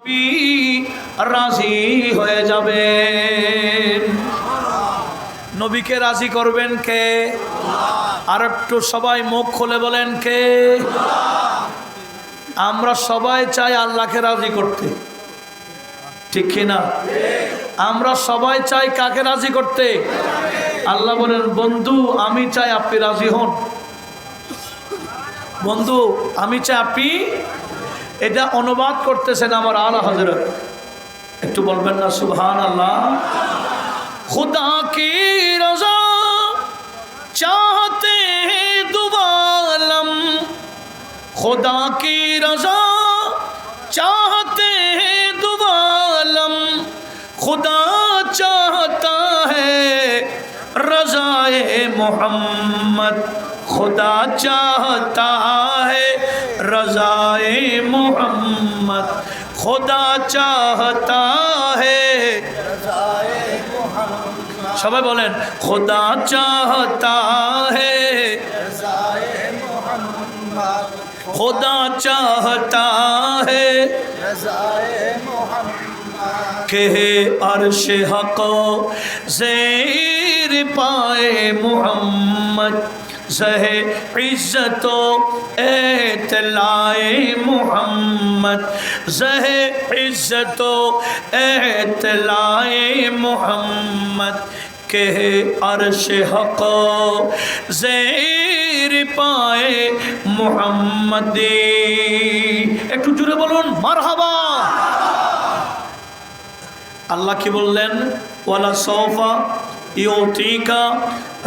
রাজি হয়ে যাবেন। নবীকে রাজি করবেন কে? আর একটু সবাই মুখ খুলে বলেন কে? আমরা সবাই চাই আল্লাহকে রাজি করতে, ঠিক কিনা? আমরা সবাই চাই কাকে রাজি করতে? আল্লাহ বলেন, বন্ধু আমি চাই আপনি রাজি হন। বন্ধু আমি চাই আপনি, এটা অনুবাদ করতেছেন আমার আলা হযরত। একটু বলবেন না সুবহানাল্লাহ। खुदा की रज़ा चाहते हैं दुआलम, खुदा की रज़ा चाहते हैं दुआलम, खुदा चाहता है रज़ाए मोहम्मद, खुदा चाहता है रज़ाए मोहम्मद, खुदा चाहता है। সবাই বলেন खुदा चाहता है, खुदा चाहता है के अर्श हक ज़ेर पाए मोहम्मद, ज़हे इज़्ज़तो एतलाए मोहम्मद, ज़हे इज़्ज़तो एतलाए मोहम्मद के अर्श हक ज़ेर पाए मोहम्मदी। একটু জোরে বলুন মারহাবা। আল্লাহ কি বললেন? ওয়ালা সৌফা ইউতিকা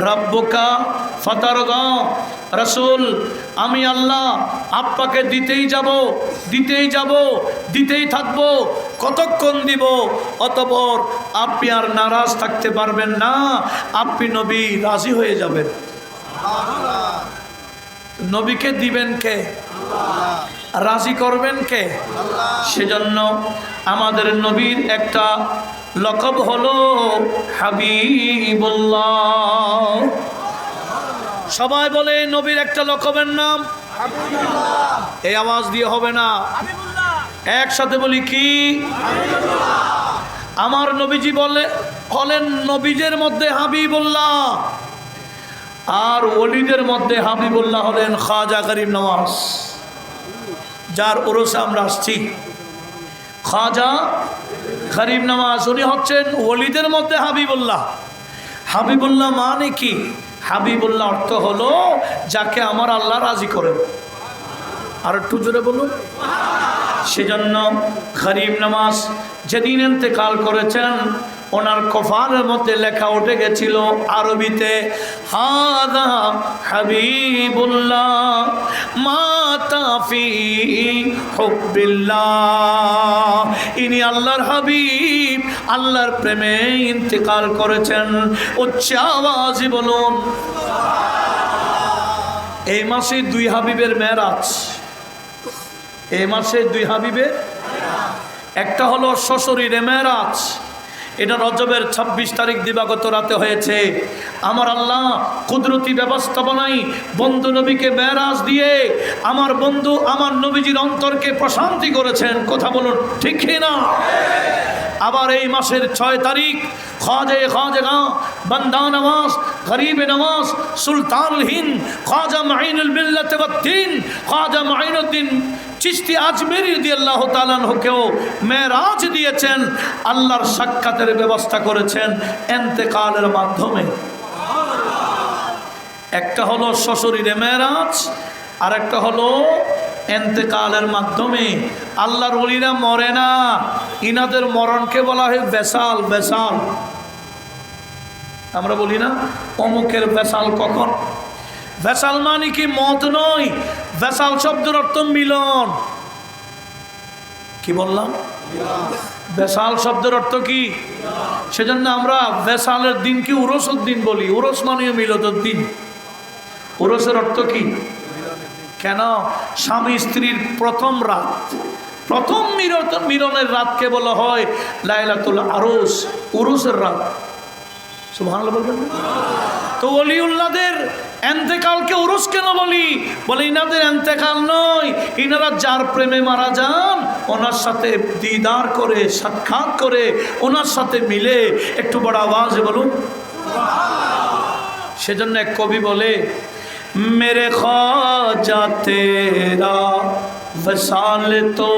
রাব্বুকা ফাতারদা। রাসূল আমি আল্লাহ আপনাকে দিতেই যাব, দিতেই যাব, দিতেই থাকব। কতক্ষণ দিব? অতঃপর আপনি আর নারাজ থাকতে পারবেন না, আপনি নবী রাজি হয়ে যাবেন। নবীকে দিবেন কে? রাজি করবেন কে? সেজন্য আমাদের নবীর একটা লকব হলো হাবিবুল্লাহ। সবাই বলে নবীর একটা লকবের নাম হাবিবুল্লাহ। এই আওয়াজ দিয়ে হবে না, একসাথে বলি কি? আমার নবীজি হলেন নবীদের মধ্যে হাবিবুল্লাহ, আর ওলিদের মধ্যে হাবিবুল্লাহ হলেন খাজা গরিব নওয়াজ, যার উরুসে আমরা আসছি। খাজা গরিব নওয়াজ উনি হচ্ছেন ওলিদের মধ্যে হাবিবুল্লাহ। হাবিবুল্লাহ মানে কি? হাবিবুল্লাহ অর্থ হলো যাকে আমার আল্লাহ রাজি করেন। আর একটু জোরে বলুন। সেজন্য গরিব নওয়াজ যেদিন ইন্তেকাল করেছেন, ওনার কফানের মধ্যে লেখা উঠে গেছিল আরবিতে, হাদা হাবিবুল্লাহ মাতা ফি হুব্বিল্লাহ। ইনি আল্লাহর হাবিব, আল্লাহর প্রেমে ইন্তেকাল করেছেন। উচ্চ আওয়াজে বলুন। এই মাসে দুই হাবিবের মেরাজ। এই মাসে দুই হাবিবের, একটা হলো সশরীরে মেরাজ, এটা রজবের 26 তারিখ দিবাগত রাতে হয়েছে। আমার আল্লাহ কুদরতি ব্যবস্থাপনায় বন্ধু নবীকে মেরাজ দিয়ে আমার বন্ধু আমার নবীজির অন্তরকে প্রশান্তি করেছেন। কথা বলুন ঠিক না? আবার এই মাসের 6 তারিখ খাজা বান্দা নওয়াজ গরিব নওয়াজ সুলতানুল হিন্দ খাজা মাইনুল মিল্লাত ওয়াদ্দিন খাজা মাইনুদ্দিন চিশতি আজমেরি রাদিয়াল্লাহু তাআলা আনহুকেও মেরাজ দিয়েছেন, আল্লাহর সাক্ষাতের ব্যবস্থা করেছেন ইন্তেকালের মাধ্যমে। একটা হলো সশরীরে মেরাজ, আর একটা হলো ইন্তেকালের মাধ্যমে। আল্লাহর ওলিরা মরে না, ইনাদের মরণকে বলা হয় বেসাল। বেসাল আমরা বলি না অমুকের বেসাল কখন? বেসাল মানে কি? মত নয়। বেসাল শব্দের অর্থ মিলন। কি বললাম? বেসাল শব্দের অর্থ কি? সেজন্য আমরা বেসালের দিনকে উরসের দিন বলি। উরস মানে মিলনের দিন। উরসের অর্থ কি? কেন? স্বামী স্ত্রীর প্রথম রাত, প্রথম মিলনের রাতকে বলা হয় লাইলাতুল আরুস, উরুসের রাত। সুবহানাল্লাহ বলবেন। তো ওলিউল্লাহদের এন্তেকালকে উরুস কেন বলি? বলে ইনাদের এন্তেকাল নয়, ইনারা যার প্রেমে মারা যান ওনার সাথে দিদার করে, সাক্ষাৎ করে, ওনার সাথে মিলে। একটু বড় আওয়াজে বলুন। সেজন্য এক কবি বলে, মেরে খ্বাজা তেরা वसाल तो,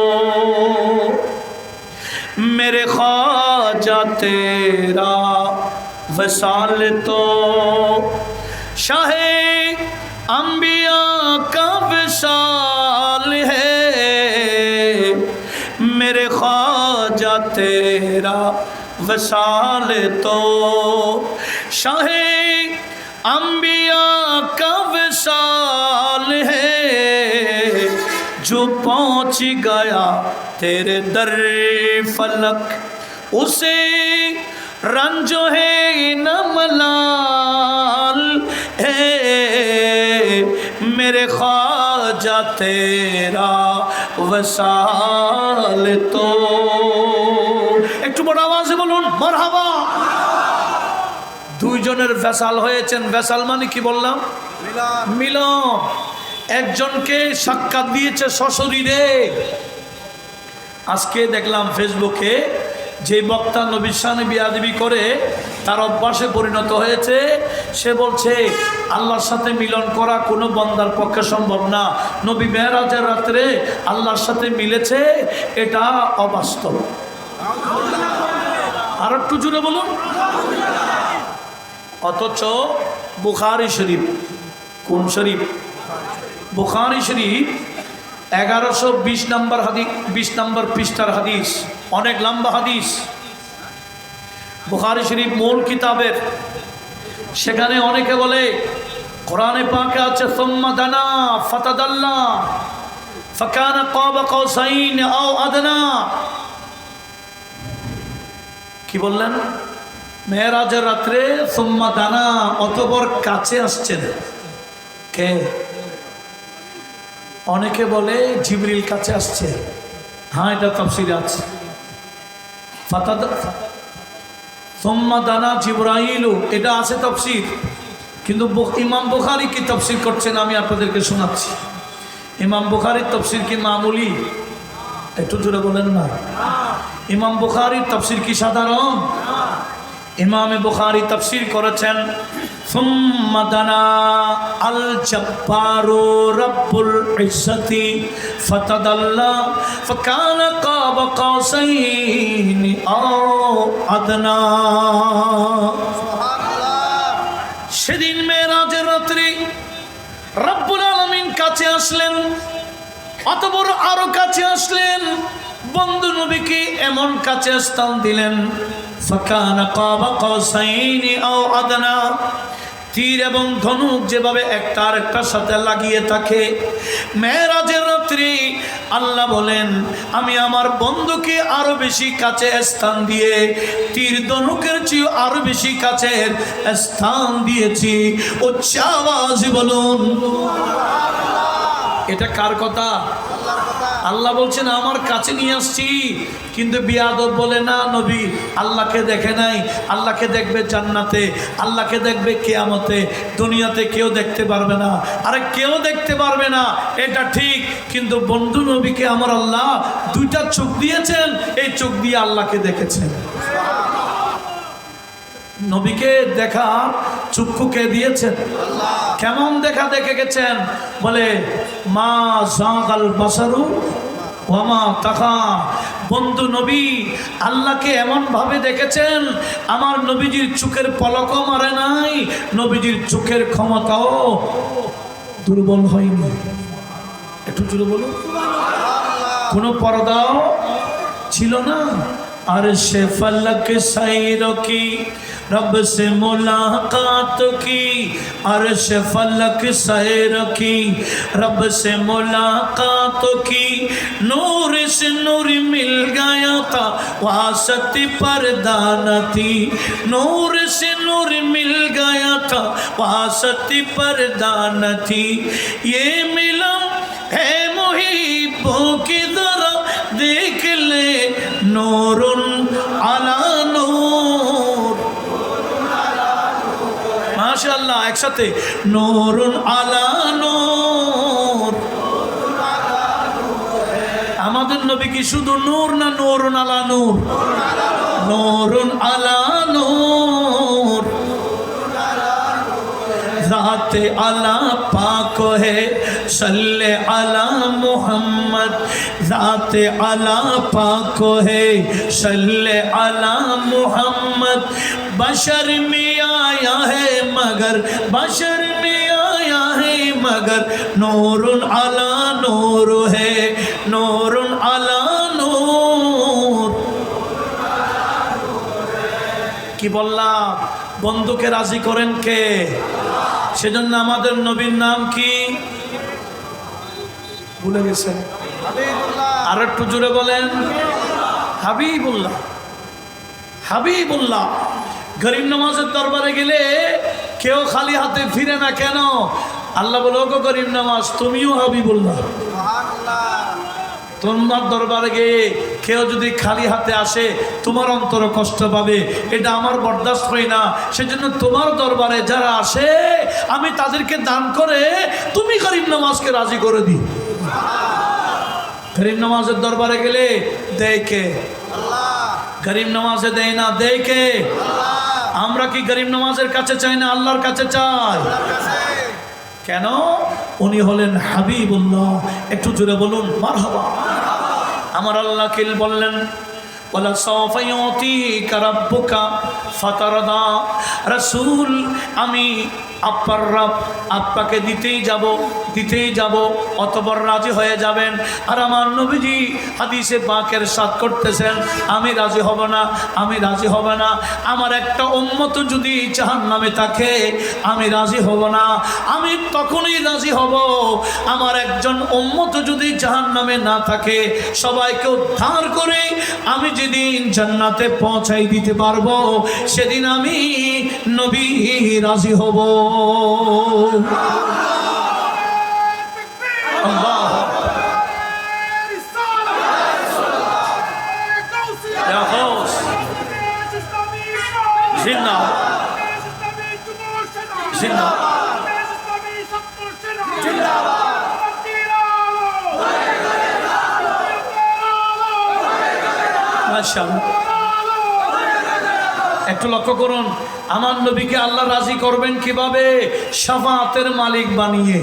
मेरे ख्वाजा तेरा वसाल तो, शाहे अंबिया का वसाल है, मेरे ख्वाजा तेरा वसाल तो, शाहे अंबिया का वसाल है, जो पहुँच गया तेरे दर फलक उसे रंज है न मलाल है, मेरे ख्वाजा तेरा वसाल तो। একটু বড় আওয়াজে বলুন মারহাবা। দুইজনের ভেসাল হয়েছেন। ভেসাল মানে কি বললাম? মিলন। একজনকে সাক্ষাৎ দিয়েছে সশরীরে। আজকে দেখলাম ফেসবুকে যে বক্তা নবীর শানে বিয়াদবি করে তার অভ্যাসে পরিণত হয়েছে। সে বলছে আল্লাহর সাথে মিলন করা কোনো বান্দার পক্ষে সম্ভব না। নবী মেরাজের রাত্রে আল্লাহর সাথে মিলেছে, এটা অবাস্তব। আর একটু জুড়ে বলুন। অথচ বুখারী শরীফ, কোন শরীফ? বুখারী শরীফ 1120 নম্বর হাদিস, 20 নম্বর পৃষ্ঠার হাদিস, অনেক লম্বা হাদিস। বুখারী শরীফ মূল কিতাবের, সেখানে অনেকে বলে কোরআনে পাকে আছে সুম্মা দানা ফাতাদাল্লা ফাকানা কাবা কাউসাইন আও আদনা। কি বললেন? মেরাজের রাত্রে সুম্মা দানা, অতঃপর কাছে আসছেন। কে? অনেকে বলে জিবরিল কাছে আসছে। হ্যাঁ, এটা তাফসীরে আছে। সুম্মা দানা জিবরাইলু, এটা আছে তাফসীর। কিন্তু ইমাম বুখারী কি তাফসীর করছেন আমি আপনাদেরকে শোনাচ্ছি। ইমাম বুখারীর তাফসীর কি মামুলি? একটু জোরে বলেন না। ইমাম বুখারীর তাফসীর কি সাধারণ? ইমামে বুখারী তাফসীর করেছেন সুম্মা দানা আল জব্বারু রাব্বুল ইজ্জতি ফাতাদাল্লা ফাকানা কাবা কাউসাইনি আও আদনা। সেদিন মেরাজের রাত্রি রব্বুল আলামিন কাছে আসলেন, অতঃপর আরো কাছে আসলেন। বন্ধু নবীকে এমন কাছে স্থান দিলেন, ফাকানা কাবা কাউসাইনি আও আদনা। তীর এবং ধনুক যেভাবে একটা আরেকটার সাথে লাগিয়ে থাকে, মেরাজের রাত্রি আল্লাহ বলেন আমি আমার বন্ধুকে আরো বেশি কাছে স্থান দিয়ে তীর ধনুকের চেয়ে আরো বেশি কাছের স্থান দিয়েছি। উচ্চ আওয়াজে বলুন। এটা কার কথা? আল্লাহ বলছেন আমার কাছে নিয়ে আসছি। কিন্তু বিয়াদব বলে না, নবী আল্লাহকে দেখে নাই, আল্লাহকে দেখবে জান্নাতে, আল্লাহকে দেখবে কিয়ামতে, দুনিয়াতে কেউ দেখতে পারবে না। আরে কেউ দেখতে পারবে না এটা ঠিক, কিন্তু বন্ধু নবীকে আমার আল্লাহ দুইটা চোখ দিয়েছেন, এই চোখ দিয়ে আল্লাহকে দেখেছেন। নবীকে দেখা চক্ষুকে দিয়েছেন। কেমন দেখা দেখে গেছেন? বলে মা জাগাল বাসারু ওয়া মা তাগা। বন্ধু নবী আল্লাহকে এমন ভাবে দেখেছেন, আমার নবীজির চোখের পলকও মারে নাই, নবীজির চোখের ক্ষমতাও দুর্বল হয়নি। একটু জোরে বলুন। কোনো পর্দাও ছিল না। আর সে ফলক সাইরো কি रब से मुलाकात की, अर्श फलक सैर की रब से मुलाकात की। नूर से नूर मिल गया था वासती परदाना थी, नूर से नूर मिल गया था वासती परदाना थी। ये मिलन है मुहिब्बों की जरा देख ले, नूरुन अला नूर। माशाअल्लाह। একসাথে, নূরুন আলা নূর। আমাদের নবী কি শুধু নূর না নূরুন আলা নূর? নূরুন আলা নূর। ज़ाते आला पाक है सल्ले आला मोहम्मद। ज़ाते आला पाक है सल्ले आला मोहम्मद। बशर में आया है मगर, बशर में आया है मगर नूरुन आला नूर है, नूरुन आला नूर। কি বললাম? বন্ধুকে রাজি করেন কে? সেজন্য আমাদের নবীর নাম কি? ভুলে গেছেন? আর একটু জোরে বলেন, হাবিবুল্লাহ। হাবিবুল্লাহ। গরিব নওয়াজের দরবারে গেলে কেউ খালি হাতে ফিরে না কেন? আল্লাহ বলে, ওগো গরিব নওয়াজ, তুমিও হাবিবুল্লাহ। তোমার দরবারে গিয়ে কেউ যদি খালি হাতে আসে তোমার অন্তর কষ্ট পাবে, এটা আমার বরদাস্ত হয় না। সেজন্য তোমার দরবারে যারা আসে আমি তাদেরকে দান করে তুমি গরিব নওয়াজকে রাজি করে দিই। গরিব নওয়াজের দরবারে গেলে দেয় কে? গরিব নওয়াজে দেয় না, দেয় কে? আমরা কি গরিব নওয়াজের কাছে চাই না আল্লাহর কাছে চাই? কেন? উনি হলেন হাবিবুল্লাহ। একটু জোরে বলুন মারহাবা। আমার আল্লাহ কি বললেন? ওয়ালা সাওফা ইউতিকা রাব্বুকা ফাতারদা। রাসূল, আমি আপনার রব আপনাকে দিতেই যাব, অতঃপর রাজি হয়ে যাবেন। আর আমার নবীজি হাদিসে পাকের সাথ করতেছেন, আমি রাজি হব না, আমি রাজি হব না। আমার একটা উম্মত যদি জাহান্নামে থাকে আমি রাজি হব না। আমি তখনই রাজি হব আমার একজন উম্মত যদি জাহান্নামে না থাকে, সবাইকে উদ্ধার করে আমি যেদিন জান্নাতে পৌঁছাই দিতে পারবো সেদিন আমি নবী রাজি হব। একটু লক্ষ্য করুন, আমার নবীকে আল্লাহ রাজি করবেন কিভাবে? শাফাআতের মালিক বানিয়ে।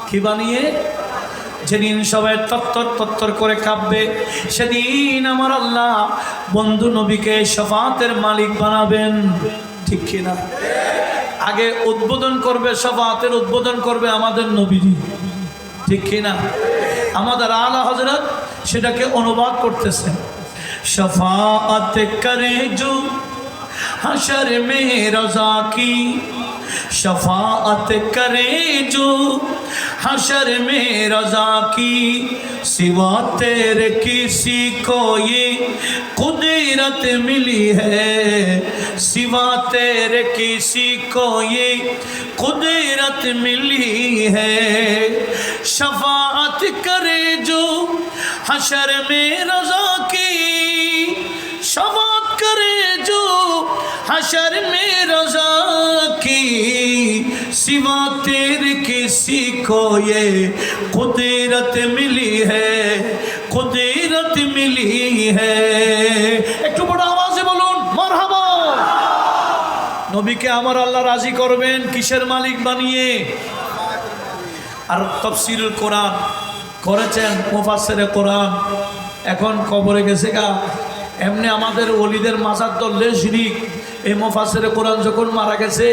কি বানিয়ে? যেদিন সবাই তত্তর করে কাঁপবে সেদিন আমার আল্লাহ বন্ধু নবীকে শাফাআতের মালিক বানাবেন। ঠিক কিনা? আগে উদ্বোধন করবে, শাফাআতের উদ্বোধন করবে আমাদের নবীজি। ঠিক কিনা? আমাদের আলা হযরত সেটাকে অনুবাদ করতেছেন। शफाअत करे जो हशर में रज़ा की, शफाअत करे जो हशर में रज़ा की, सिवा तेरे किसी को ये कुदरत मिली है, सिवा तेरे किसी को ये कुदरत मिली है। शफाअत करे जो हशर में रज़ा की, शफाअत करे जो हशर में रज़ा की, सिवा तेरे किसी को ये कुदरत मिली है, कुदरत मिली है। একটু বড় আওয়াজে বলুন মারহাবা। নবীকে আমার আল্লাহ রাজি করবেন কিসের মালিক বানিয়ে? আর তাফসীরুল কোরআন করেছেন মুফাসসিরে কোরআন। এখন কবরে গেছে গা, এমনি আমাদের ওলিদের মাজার দলে শিরিক। এই মুফাসসিরে কোরআন যখন মারা গেছে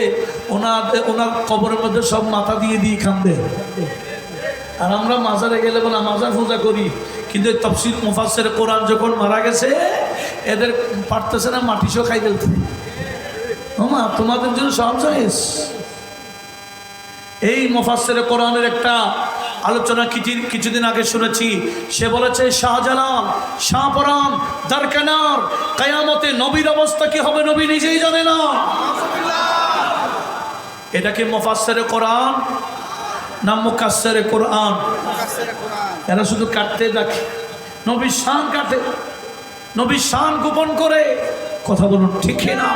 ওনার কবরের মধ্যে সব মাথা দিয়ে কান্দে। আর আমরা মাজারে গেলে বলে মাজার পূজা করি, কিন্তু তাফসীর মুফাসসিরে কোরআন যখন মারা গেছে এদের পারতেছে না, মাটিসও খাই ফেলতে। ওমা তোমাদের জন্য সব জায়েজ। এই মুফাসসিরে কোরআনের একটা আলোচনা কিছুদিন আগে শুনেছি। সে বলেছে শাহজালাল, শাহপরান, দারকানার কিয়ামতে নবীর অবস্থা কি হবে নবী নিজেই জানে না। এটা কি মুফাসসিরে কোরআন না মুকাসসিরে কোরআন? এরা শুধু কাটতে দেখে, নবীর শান কাটে, নবীর শান গোপন করে। কথা বলুন ঠিক না?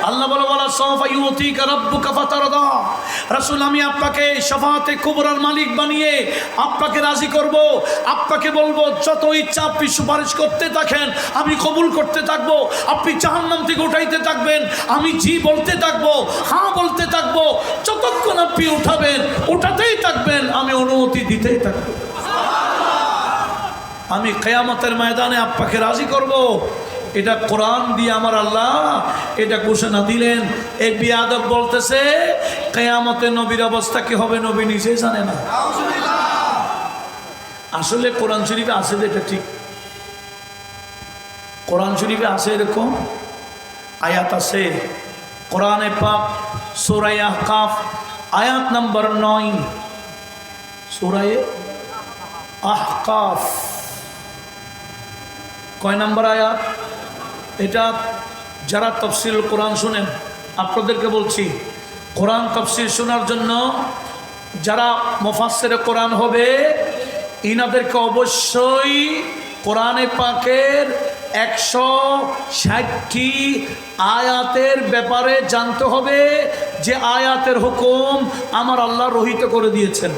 আল্লাহ বলে বলা সাওফা ইউতিকা রাব্বুকা ফাতারদা, রাসূল আমি আপনাকে শাফাআতে কুবরার মালিক বানিয়ে আপনাকে রাজি করব, আপনাকে বলবো যত ইচ্ছা আপনি সুপারিশ করতে থাকেন, আমি কবুল করতে থাকবো। আপনি জাহান্নাম থেকে উঠাইতে থাকবেন, আমি জি বলতে থাকবো, হ্যাঁ বলতে থাকবো। যতক্ষণ আপনি উঠাবেন উঠাতেই থাকবেন, আমি অনুমতি দিতেই থাকবো। আমি কিয়ামতের ময়দানে আপনাকে রাজি করব। এটা কোরআন দিয়ে আমার আল্লাহ এটা ঘোষণা দিলেন। এই বিয়াদব বলতেছে কিয়ামতে নবীর অবস্থা কি হবে নবী নিজেই জানে না। আসলে কোরআন শরীফে আছে যে এটা ঠিক, কোরআন শরীফে আছে এরকম আয়াত আছে। কোরআনে পাক সূরা আহকাফ আয়াত নাম্বার 9, সূরা আহকাফ কয় নাম্বার আয়াত? এটা যারা তাফসীর কোরআন শুনেন আপনাদেরকে বলছি, কোরআন তাফসীর শোনার জন্য যারা মুফাসসিরে কোরআন হবে ইনাদেরকে অবশ্যই কোরআনে পাকের 160টি আয়াতের ব্যাপারে জানতে হবে, যে আয়াতের হুকুম আমার আল্লাহ রহিত করে দিয়েছেন,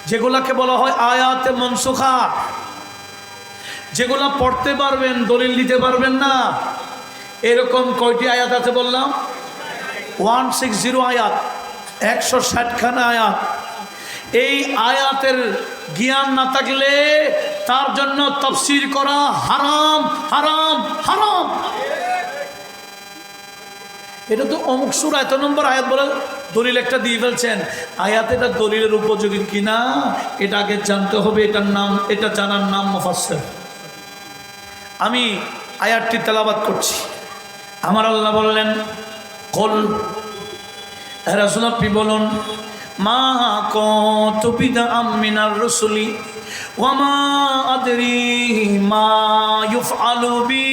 যেগুলাকে বলা হয় আয়াতে মনসুখা, যেগুলা পড়তে পারবেন দলিল দিতে পারবেন না। এরকম কয়টি আয়াত আছে বললাম? 160 আয়াত, 160খানা আয়াত। এই আয়াতের জ্ঞান না থাকলে তার জন্য তাফসীর করা হারাম হারাম হারাম। এটা তো অমুক সূরা এত নম্বর আয়াত বলে দলিল একটা দিয়ে ফেলছেন, আয়াত এটা দলিলের উপযোগী কিনা এটা আগে জানতে হবে। এটার নাম, এটা জানার নাম মুফাসসির। আমি আয়াতটি তেলাওয়াত করছি। আমার আল্লাহ বললেন কুল, রাসূল আপনি বলুন, মা কুনতু বিদআম মিনার রাসূলি ওয়া মা আদরি মা ইউফআলু বি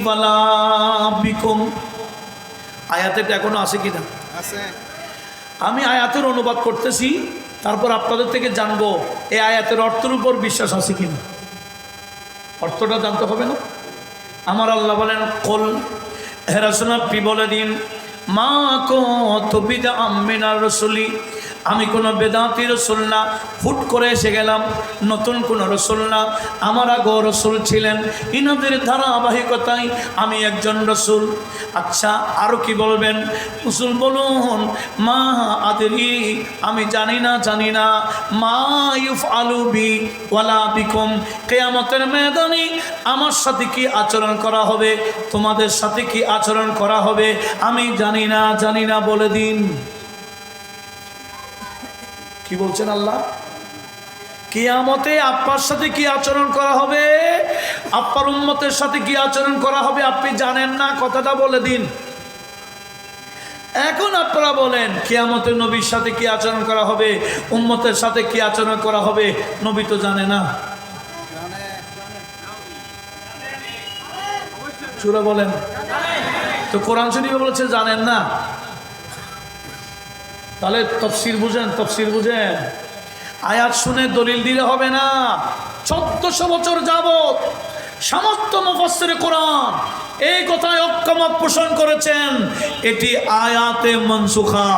ওয়ালা বিকুম। আয়াতটা এখনো আছে কিনা? আছে। আমি আয়াতের অনুবাদ করতেছি, তারপর আপনাদের থেকে জানবো এই আয়াতের অর্থের উপর বিশ্বাস আছে কিনা। অর্থটা জানতে হবে না? আমার আল্লাহ বলেন কুল, হে রাসূল আপনি বলে দিন, মা কুনতু বিদআম মিনার রাসূলি, আমি কোনো বেদাতি রসুল না, হুট করে এসে গেলাম, নতুন কোনো রসুল না, আমার আগেও রসুল ছিলেন, ইনাদের ধারাবাহিকতায় আমি একজন রসুল। আচ্ছা আরও কি বলবেন? রসুল বলুন, মা আদরি, আমি জানি না মা ইউফআলু বি ওয়ালা বিকুম, কিয়ামতের ময়দানে আমার সাথে কি আচরণ করা হবে, তোমাদের সাথে কি আচরণ করা হবে, আমি জানি না বলে দিন। কি বলছেন আল্লাহ? কিয়ামতে আপনার সাথে কি আচরণ করা হবে, আপনার উম্মতের সাথে কি আচরণ করা হবে আপনি জানেন না, কথাটা বলে দিন। এখন আপনারা বলেন কিয়ামতে নবীর সাথে কি আচরণ করা হবে, উম্মতের সাথে কি আচরণ করা হবে, নবী তো জানে না। চূড়া বলেন তো, কোরআন শরীফে বলেছে জানেন না, তাহলে তাফসীর বুঝেন। আয়াত শুনে দলিল দিলে হবে না। 1400 বছর যাবত সমস্ত মুফাসসিরে কোরআন এই কথায় ঐক্যমত পোষণ করেছেন, এটি আয়াতে মনসুখা,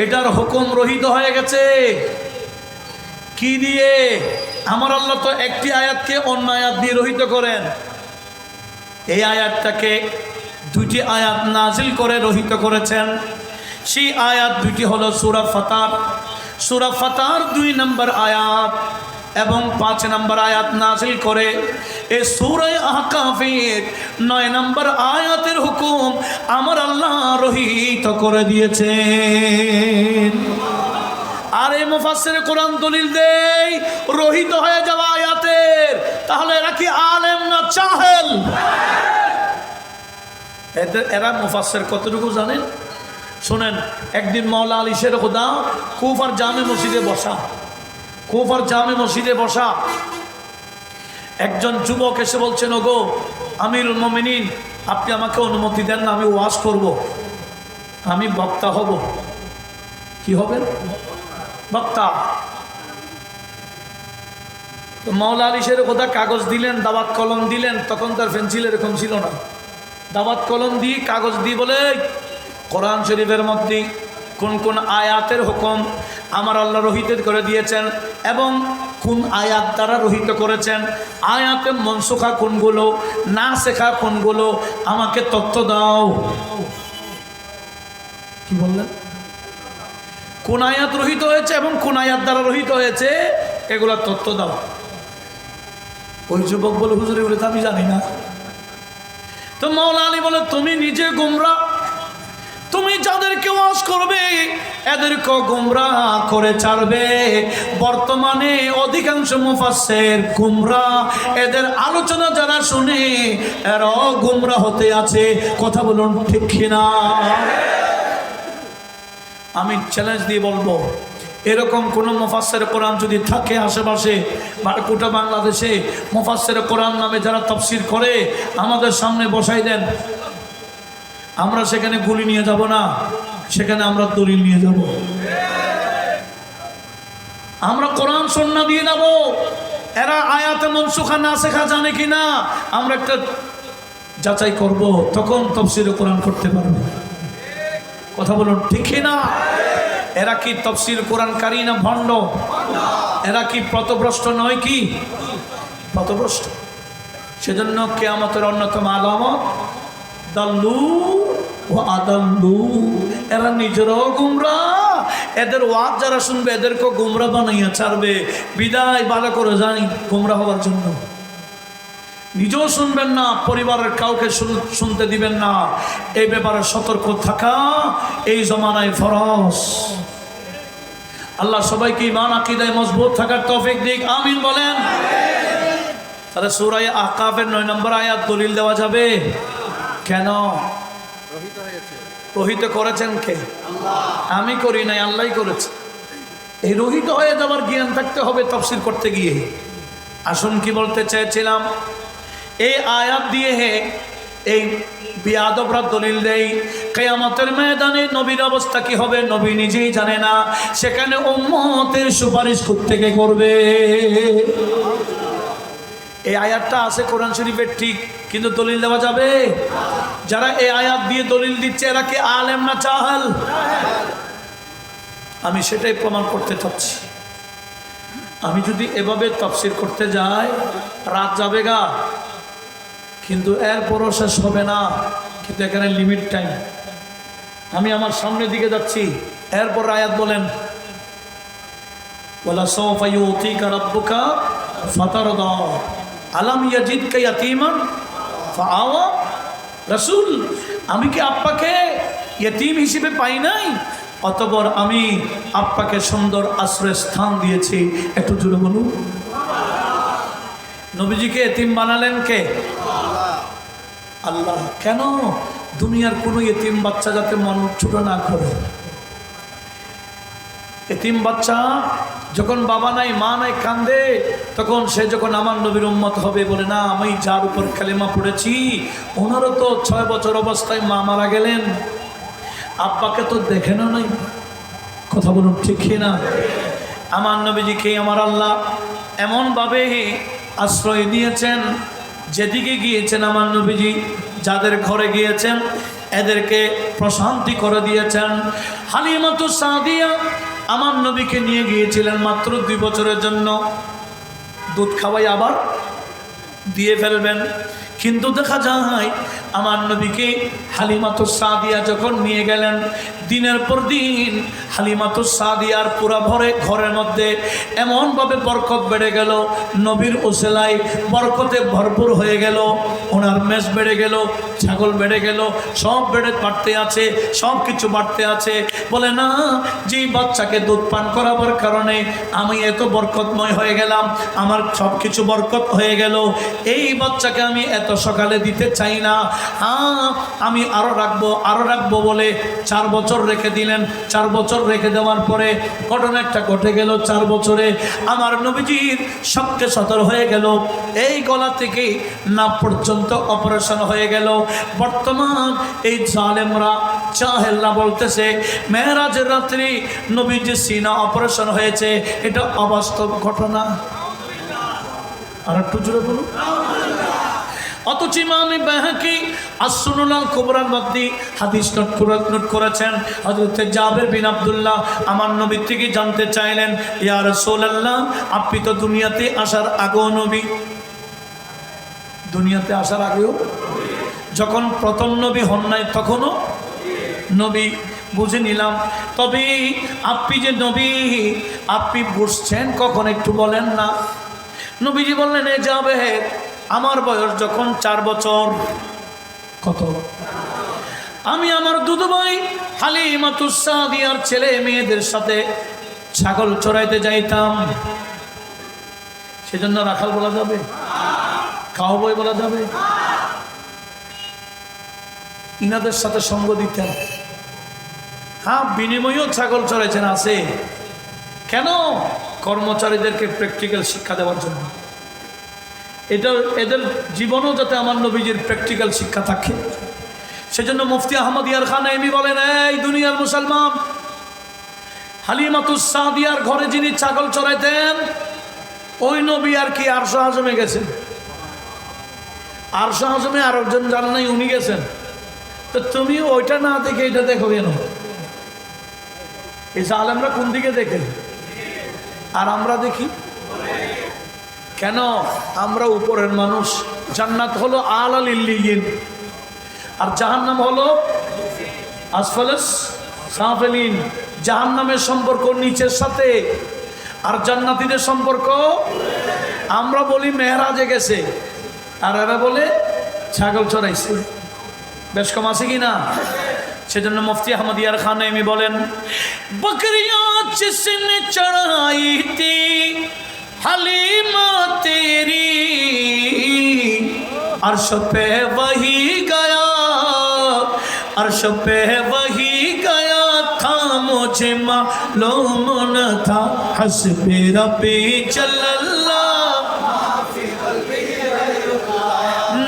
এটার হুকুম রহিত হয়ে গেছে। কি দিয়ে? আমার আল্লাহ তো একটি আয়াতকে অন্য আয়াত দিয়ে রহিত করেন। এই আয়াতটাকে 2টি আয়াত নাজিল করে রহিত করেছেন। সেই আয়াত 2টি হলো সূরা ফাতার 2 নম্বর আয়াত এবং 5 নম্বর আয়াত নাজিল করে এই সূরা আহকাফের 9 নম্বর আয়াতের হুকুম আমার আল্লাহ রহিত করে দিয়েছেন। আর এই মুফাসসিরে কোরআন দলিল দেয় রহিত হয়ে যাওয়া আয়াতের, তাহলে এরা কি আলেম না জাহেল? এরা মুফাসসির কতটুকু জানেন শুনেন। একদিন মাওলা আলী শের খুদা কুফার জামে মসজিদে বসা একজন যুবক এসে বলছেন, ওগো আমিরুল মুমিনিন, আপনি আমাকে অনুমতি দেন না, আমি ওয়াজ করব, আমি বক্তা হব। কি হবেন? বক্তা। তো মাওলা আলী শের খুদা কাগজ দিলেন, দাওয়াত কলম দিলেন, তখন তার পেন্সিল এরকম ছিল না, দাবাত কলম দিয়ে কাগজ দিয়ে বলে কোরআন শরীফের মধ্যে কোন কোন আয়াতের হুকুম আমার আল্লাহ রহিত করে দিয়েছেন এবং কোন আয়াত দ্বারা রহিত করেছেন, আয়াতে মনসুখা কোনগুলো, না শেখা কোনগুলো, আমাকে তথ্য দাও। কি বললেন? কোন আয়াত রহিত হয়েছে এবং কোন আয়াত দ্বারা রহিত হয়েছে এগুলা তথ্য দাও। ওই যুবক বলে হুজুর বলে আমি জানি না। তো মাওলা আলী বলে তুমি নিজে গুমরাহ, তুমি যাদেরকে ওয়াজ করবে এদেরকে গুমরাহ করে ছাড়বে। বর্তমানে অধিকাংশ মুফাসসির গুমরাহ, এদের আলোচনা যারা শুনে এরাও গুমরাহ হতে আছে। কথা বলুন ঠিক কিনা? আমি চ্যালেঞ্জ দিয়ে বলবো, এরকম কোনো মুফাসসির কোরআন যদি থাকে আশেপাশে বা গোটা বাংলাদেশে, মুফাসসির কোরআন নামে যারা তাফসীর করে আমাদের সামনে বসাই দেন। আমরা সেখানে গুলি নিয়ে যাব না, সেখানে আমরা দলিল নিয়ে যাব। আমরা কোরআন সুন্নাহ দিয়ে যাব। এরা আয়াতে মনসুখা না শেখা জানে কিনা আমরা একটা যাচাই করব, তখন তাফসীরে কোরআন করতে পারবে। কথা বলুন ঠিক কিনা? এরা কি তাফসীর কোরআনকারী না ভণ্ড? এরা কি পথভ্রষ্ট নয়? কি পথভ্রষ্ট? সেজন্য কিয়ামতের অন্যতম আলামত দাল্লু ওয়া আদাল্লু, এরা নিজেরাও গুমরাহ, এদের ওয়াজ যারা শুনবে এদেরকে গুমরাহ বানাইয়া ছাড়বে। বিদায় ভালো করে যাই গুমরাহ হওয়ার জন্য। নিজেও শুনবেন না, পরিবারের কাউকে শুনতে দিবেন না। এই ব্যাপারে সতর্ক থাকা এই জমানায় ফরজ। আল্লাহ সবাইকে ঈমান আকীদায় মজবুত থাকার তৌফিক দিক, আমিন বলেন। তাহলে সূরা আহকাফের 9 নম্বর আয়াত দলিল দেওয়া যাবে কেন? রহিত করেছেন কে? আমি করি নাই, আল্লাহই করেছে। এই রহিত হয়ে যাবার জ্ঞান থাকতে হবে তাফসীর করতে গিয়ে। আসুন কি বলতে চেয়েছিলাম, এই আয়াত দিয়ে এই বিয়াদবরা দলিল দেয় কিয়ামতের ময়দানে নবীর অবস্থা কি হবে নবী নিজেই জানে না। সেখানে উম্মতের সুপারিশ কোত্থেকে করবে? এই আয়াতটা আছে কোরআন শরীফের ঠিক, কিন্তু দলিল দেওয়া যাবে? যারা এই আয়াত দিয়ে দলিল দিচ্ছে এরা কি আলেম না জাহেল? আমি সেটাই প্রমাণ করতে চাচ্ছি। আমি যদি এভাবে তাফসীর করতে যাই রাত যাবে গা, কিন্তু এরপরও শেষ হবে না। কিন্তু এখানে লিমিট টাইম। আমি আমার সামনের দিকে যাচ্ছি, এরপর আয়াত বলেন ওয়ালা সাওফা ইউতিকা রাব্বুকা ফাতারদা আলাম ইয়াজিদকা ইয়াতীমান ফাআওয়া। রাসূল, আমি কি আব্বাকে ইয়তীম হিসেবে পাই নাই? অতঃপর আমি আব্বাকে সুন্দর আশ্রয় স্থান দিয়েছি। একটু জোরে বলুন। নবীজিকে ইয়তীম বানালেন কে? আল্লাহ। কেন? দুনিয়ার কোনো ইয়তীম বাচ্চা যাতে মন ছোট না করে। ইয়তীম বাচ্চা যখন বাবা নাই মা নাই কান্দে, তখন সে যখন আমার নবীর উম্মত হবে বলে না আমি যার উপর কালেমা পড়েছি ওনারও তো 6 বছর অবস্থায় মা মারা গেলেন, আব্বাকে তো দেখেনও নাই। কথা বলুন ঠিক না? আমার নবীজিকে আমার আল্লাহ এমনভাবে আশ্রয় দিয়েছেন, যেদিকে গিয়েছেন আমার নবীজি যাদের ঘরে গিয়েছেন এদেরকে প্রশান্তি করে দিয়েছেন। হালিমাতুস সাদিয়া আমার নবীকে নিয়ে গিয়েছিলেন মাত্র 2 বছরের জন্য। দুধ খাওয়াই আবার দিয়ে ফেলবেন, কিন্তু দেখা যায় আমার নবীকে হালিমাতুস সাদিয়া যখন নিয়ে গেলেন, দিনের পর দিন হালিমাতুস সাদিয়ার পুরা ঘরের মধ্যে এমনভাবে বরকত বেড়ে গেল, নবীর ওসিলায় বরকতে ভরপুর হয়ে গেল। ওনার মেষ বেড়ে গেল, ছাগল বেড়ে গেল, সব বাড়তে আছে, সব কিছু বাড়তে আছে। বলে না, যেই বাচ্চাকে দুধ পান করাবার কারণে আমি এত বরকতময় হয়ে গেলাম, আমার সব কিছু বরকত হয়ে গেল, এই বাচ্চাকে আমি এত সকালে দিতে চাই না। আমি আরো রাখবো বলে 4 বছর রেখে দিলেন। 4 বছর রেখে দেওয়ার পরে ঘটনা একটা ঘটে গেল। 4 বছরে আমার নবীজির সবকে সতর হয়ে গেল, এই গলা থেকে নাক পর্যন্ত অপারেশন হয়ে গেল। বর্তমান এই জালেমরা জাহেলরা বলতেছে মেরাজের রাত্রি নবীজির সিনা অপারেশন হয়েছে, এটা অবাস্তব ঘটনা। আর একটু জোরে বলুন। অথচ ইমাম বাইহাকি as-সুনান আল-কুবরার মধ্যে হাদিস নোট করেছেন। হযরত জাবের বিন আব্দুল্লাহ আমার নবী থেকে জানতে চাইলেন, ইয়া রাসূলুল্লাহ, আপনি তো দুনিয়াতে আসার আগেও নবী, দুনিয়াতে আসার আগেও, যখন প্রথম নবী হন নাই তখনও নবী, বুঝে নিলাম। তবে আপনি যে নবী, আপনি বুঝছেন কখন একটু বলেন না? নবীজি বললেন, এ যাবে, আমার বয়স যখন 4 বছর, কত, আমি আমার দুধু ভাই হালিমাতুস সাদিয়ার ছেলে মেয়েদের সাথে ছাগল চড়াইতে যাইতাম। সেজন্য রাখাল বলা যাবে? কাউবয় বলা যাবে? ইনাদের সাথে সঙ্গ দিতেন। হ্যাঁ, বিনিময়েও ছাগল চড়াইছেন, আছে। কেন? কর্মচারীদেরকে প্র্যাকটিক্যাল শিক্ষা দেওয়ার জন্য। এটা এদের জীবনেও যাতে আমার নবীজির প্র্যাকটিক্যাল শিক্ষা থাকে, সেজন্য মুফতি আহমদ ইয়ার খান এমি বলেন, এই দুনিয়ার মুসলমান, হালিমাতুস সাদিয়ার ঘরে যিনি ছাগল চড়াইতেন, ওই নবী আর কি আরশে আজমে গেছেন? আরশে আজমে আর একজন জান নাই, উনি গেছেন। তো তুমি ওইটা না দেখে এটা দেখো কেন? এই জালেমরা কোন দিকে দেখে আর আমরা দেখি কেন? আমরা উপরের মানুষ। জান্নাত হলো আলাল ইল্লিয়িন, আর জাহান্নাম হলো আসফালাস সাফিলিন। জাহান্নামের সম্পর্ক নিচের সাথে, আর জান্নাতীদের সম্পর্ক, আমরা বলি মেহরাজে গেছে, আর এরা বলে ছাগল চড়াইছে। বেশ কম আছে কি না? সেজন্য মুফতি আহমদ ইয়ার খান এমি বলেন, বকরিয়া जिसने चढ़ाई थी हलीमा तेरी, अर्श पे वही गया, अर्श पे वही गया था, मुझे मालूम न था, हस्बी रब्बी जल्लल्लाह,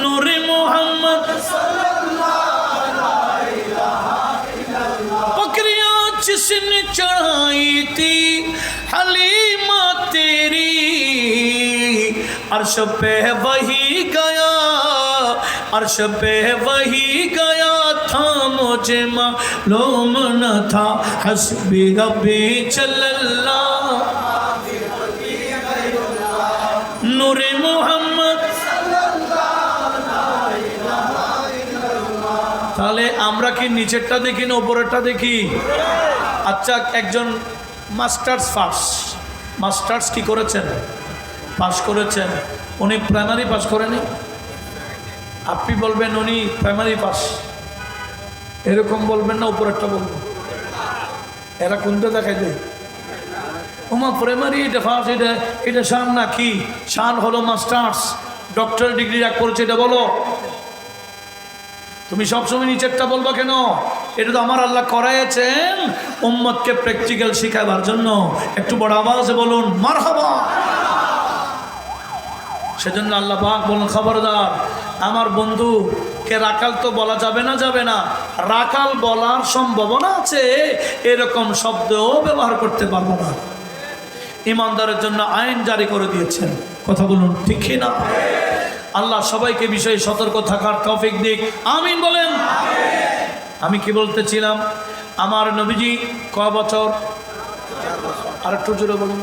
नूर मोहम्मद जिसने चढ़ाई थी हलीमा तेरी, अर्श पे वही गया, अर्श पे वही गया था, मुझे मालूम न था, हस्बी रब्बी जल्लल्लाह, नूरे मोहम्मद। তাহলে আমরা কি নিচেরটা দেখি না উপরেরটা দেখি? আচ্ছা, একজন মাস্টার্স কি করেছেন? পাস করেছেন। উনি প্রাইমারি পাস করেনি? আপনি বলবেন উনি প্রাইমারি পাস, এরকম বলবেন না, উপরেরটা বলবেন। এরা কোনটা দেখাই দেয়? ওমা প্রাইমারি এটা ফার্স্ট, এটা শান না কি? শান হলো মাস্টার্স, ডক্টর ডিগ্রি রাখ করেছে, এটা বলো। তুমি সবসময় নিচেরটা বলবা কেন? এটা তো আমার আল্লাহ করাইছেন উম্মতকে প্র্যাকটিক্যাল শিখাবার জন্য। একটু বড় আওয়াজে বলুন মারহাবা। সেজন্য আল্লাহ পাক বলুন, খবরদার আমার বন্ধুকে রাখাল তো বলা যাবে না, যাবে না। রাখাল বলার সম্ভাবনা আছে, এরকম শব্দও ব্যবহার করতে পারবো না। ইমানদারের জন্য আইন জারি করে দিয়েছেন, কথা বলুন ঠিক না? আল্লাহ সবাইকে বিষয়ে সতর্ক থাকার তৌফিক দিক, আমিন বলেন। আমি কি বলতেছিলাম? আমার নবীজি কয় বছর? আর একটু জোরে বলুন।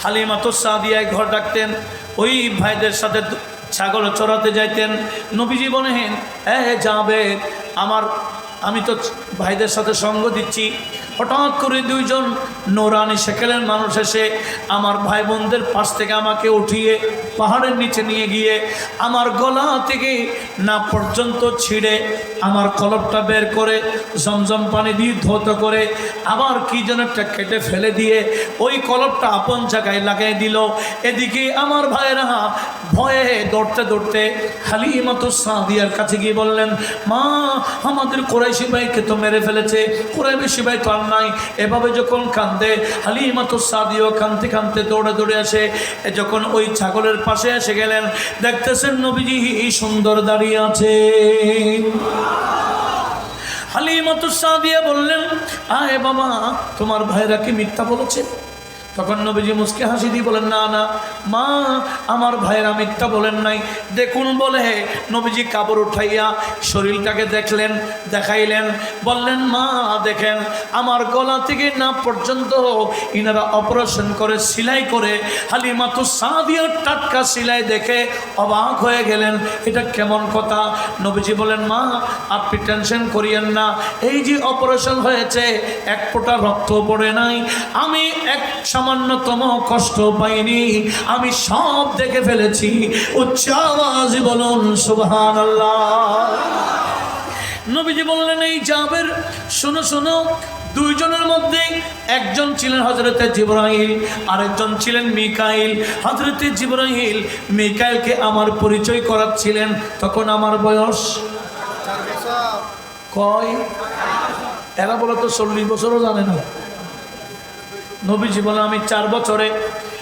হালিমাতুস সাদিয়ায় ঘর ডাকতেন, ওই ভাইদের সাথে ছাগল চড়াতে যাইতেন। নবীজি বলেন, যাবে আমি তো ভাইদের সাথে সঙ্গ দিচ্ছি। হঠাৎ করে দুইজন নোরানি সেকেলের মানুষ এসে আমার ভাই বোনদের পাশ থেকে আমাকে উঠিয়ে পাহাড়ের নিচে নিয়ে গিয়ে আমার গলা থেকে না পর্যন্ত ছিঁড়ে আমার কলপটা বের করে জমজম পানি দিয়ে ধৌত করে আবার কি যেন একটা কেটে ফেলে দিয়ে ওই কলপটা আপন জায়গায় লাগাই দিল। এদিকে আমার ভাইয়েরা ভয়ে দৌড়তে দৌড়তে হালিমাতুস সাদিয়ার কাছে গিয়ে বললেন, মা, আমাদের কুরাইশি ভাইকে তো মেরে ফেলেছে, কুরাইশি ভাই তো আর নাই। এভাবে যখন কান্দে, হালিমাতুস সাদিয়া কাঁদতে কাঁদতে দৌড়ে দৌড়ে আসে। যখন ওই ছাগলের পাশে এসে গেলেন, দেখতেছেন নবীজি সুন্দর দাঁড়িয়ে আছে। হালিমাতুস সাদিয়া বললেন, আয় বাবা, তোমার ভাইরা কি মিথ্যা বলেছে? তখন নবীজি মুস্কি হাসি দিয়ে বলেন, না না মা, আমার ভাইয়েরা মিথ্যা বলেন নাই, দেখুন বলে নবীজি কাপড় উঠাইয়া শরীরটাকে দেখলেন, দেখাইলেন, বললেন মা দেখেন আমার গলা থেকে না পর্যন্ত ইনারা অপারেশন করে সেলাই করে, হালিমাতু সাদিয়ার টাটকা সেলাই দেখে অবাক হয়ে গেলেন, এটা কেমন কথা? নবীজি বলেন, মা আপনি টেনশন করিয়েন না, এই যে অপারেশন হয়েছে এক ফোঁটা রক্ত পড়ে নাই, আমি এক সামান্যতম কষ্ট পাইনি, আমি সব দেখে ফেলেছি। উচ্চ আওয়াজে বলুন সুবহানাল্লাহ। নবীজি বললেন, এই জাবের শোনো শোনো, দুইজনের মধ্যে একজন ছিলেন হযরতে জিবরাইল, আরেকজন ছিলেন মিকাইল। হযরতে জিবরাইল মিকাইলকে আমার পরিচয় করাচ্ছিলেন, তখন আমার বয়স কয়? এরা বলে তো 40 বছরও জানে না। নবীজি বলেন, আমি 4 বছরে।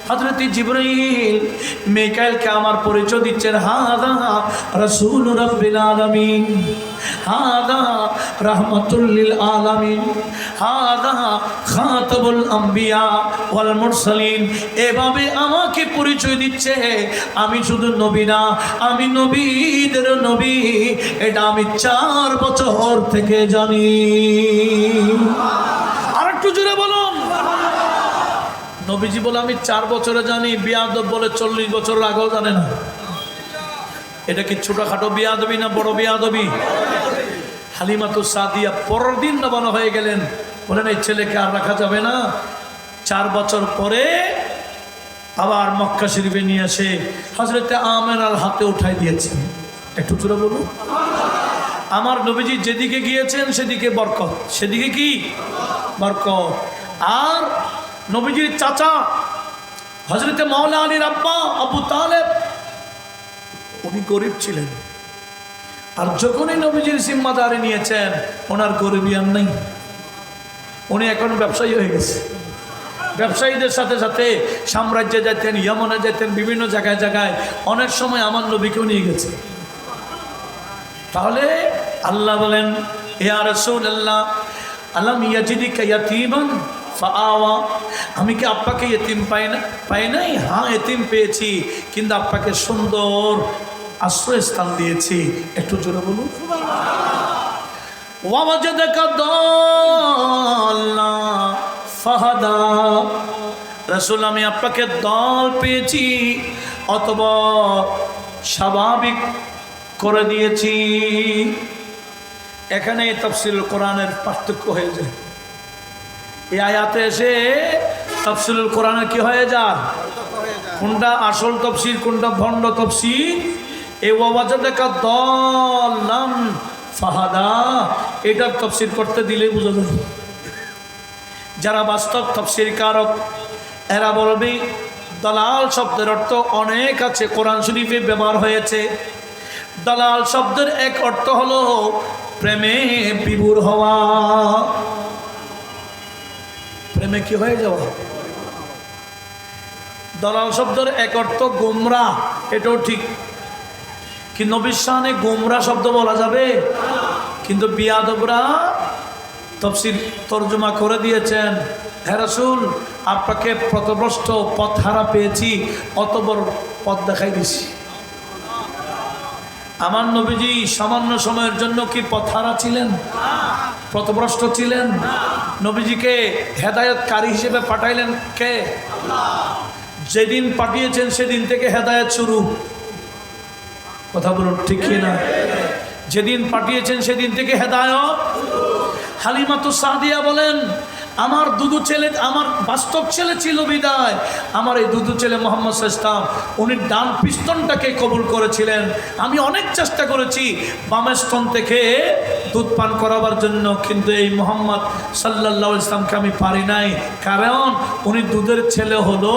হযরতে জিবরাইল মিকাইলকে আমার পরিচয় দিচ্ছেন, হাদা রাসূল রাব্বিল আলামিন, হাদা রাহমাতুল লিল আলামিন, হাদা খাতাবুল আম্বিয়া ওয়াল মুরসালিন। এভাবে আমাকে পরিচয় দিচ্ছে, আমি শুধু নবী না, আমি নবীদের নবী, এটা আমি 4 বছর থেকে জানি। আর একটু জোরে বলুন। নবীজি বলে, আমি 4 বছরে জানি। বিয়াদব বলে 40 বছরের আগেও জানে না। এটা কি ছোটখাটো বিয়াদবি না বড় বিয়াদবি? হালিমাতু সাদিয়া পরের দিন রওনা হয়ে গেলেন, বলেন এই ছেলেকে আর রাখা যাবে না। 4 বছর পরে আবার মক্কা শরীফে নিয়ে এসে হযরতে আমেনার হাতে উঠাই দিয়েছেন। একটু জোরে বলুন। আমার নবীজি যেদিকে গিয়েছেন সেদিকে বরকত, সেদিকে কি বরকত। আর নবীজির চাচা হযরতে মাওলা আলীর আব্বা আবু তালেব, উনি গরিব ছিলেন, আর যখনই নবীজির জিম্মাদারি নিয়েছেন ওনার গরিবি আর নেই, উনি এখন ব্যবসায়ী হয়ে গেছে। ব্যবসায়ীদের সাথে সাথে সাম্রাজ্যে যেতেন, ইয়েমনে যেতেন, বিভিন্ন জায়গায় জায়গায়, অনেক সময় আমার নবীকেও নিয়ে গেছে। তাহলে আল্লাহ বলেন, ইয়া রাসূলুল্লাহ আলাম ইয়াজিদিকা ইয়াতীমান ফাআওয়া, আমি কি আপনাকে ইতিম পাই নাই? হ্যাঁ ইতিম পেয়েছি, কিন্তু আপনাকে সুন্দর আশ্রয়স্থান দিয়েছি। একটু জোরে বলুন। ওয়াওয়াজাদাকা দাল্লা ফাহাদা, রাসূল আমি আপনাকে দল পেয়েছি অথবা স্বাভাবিক করে দিয়েছি। এখানে তাফসীরুল কোরআনের পার্থক্য হয়ে যায়। এই আয়াতে এসে তাফসীরুল কোরআনের কি হয়ে যায়? কোনটা আসল তাফসীর, কোনটা ভণ্ড তাফসীর? এই ওয়াওয়াজাদাকা দাল্লান ফাহাদা, এটার তাফসীর করতে দিলেই বোঝা যাবে। যারা বাস্তব তাফসীর কারক এরা বলবে দালাল শব্দের অর্থ অনেক আছে, কোরআন শরীফে ব্যবহার হয়েছে। দালাল শব্দের এক অর্থ হলো প্রেমে বিভোর হওয়া, প্রেমে কি হয়ে যাওয়া। দালাল শব্দের এক অর্থ গোমরা, এটাও ঠিক, কিন্তু নবীর শানে গোমরা শব্দ বলা যাবে। কিন্তু বিয়াদবরা তাফসীর তরজমা করে দিয়েছেন, হে রাসূল আপনাকে পথভ্রষ্ট পথহারা পেয়েছি, অত বড় পথ দেখাই দিছি। আমার নবীজি সামান্য সময়ের জন্য কি পথহারা ছিলেন? পথভ্রষ্ট ছিলেন? নবীজিকে হেদায়েতকারী হিসেবে পাঠাইলেন কে? যেদিন পাঠিয়েছেন সেদিন থেকে হেদায়েত শুরু। কথা বলুন ঠিক কি না? যেদিন পাঠিয়েছেন সেদিন থেকে হেদায়েত। হালিমাতু সাদিয়া বলেন, আমার দুদু ছেলে, আমার বাস্তব ছেলে ছিল বিদায়, আমার এই দুদু ছেলে মোহাম্মদ ইসলাম উনি ডান পিস্তনটাকে কবুল করেছিলেন। আমি অনেক চেষ্টা করেছি বামের স্তন থেকে দুধ পান করাবার জন্য, কিন্তু এই মোহাম্মদ সাল্লাল্লাহু আলাইহি ইসলামকে আমি পারি নাই, কারণ উনি দুধের ছেলে হলো,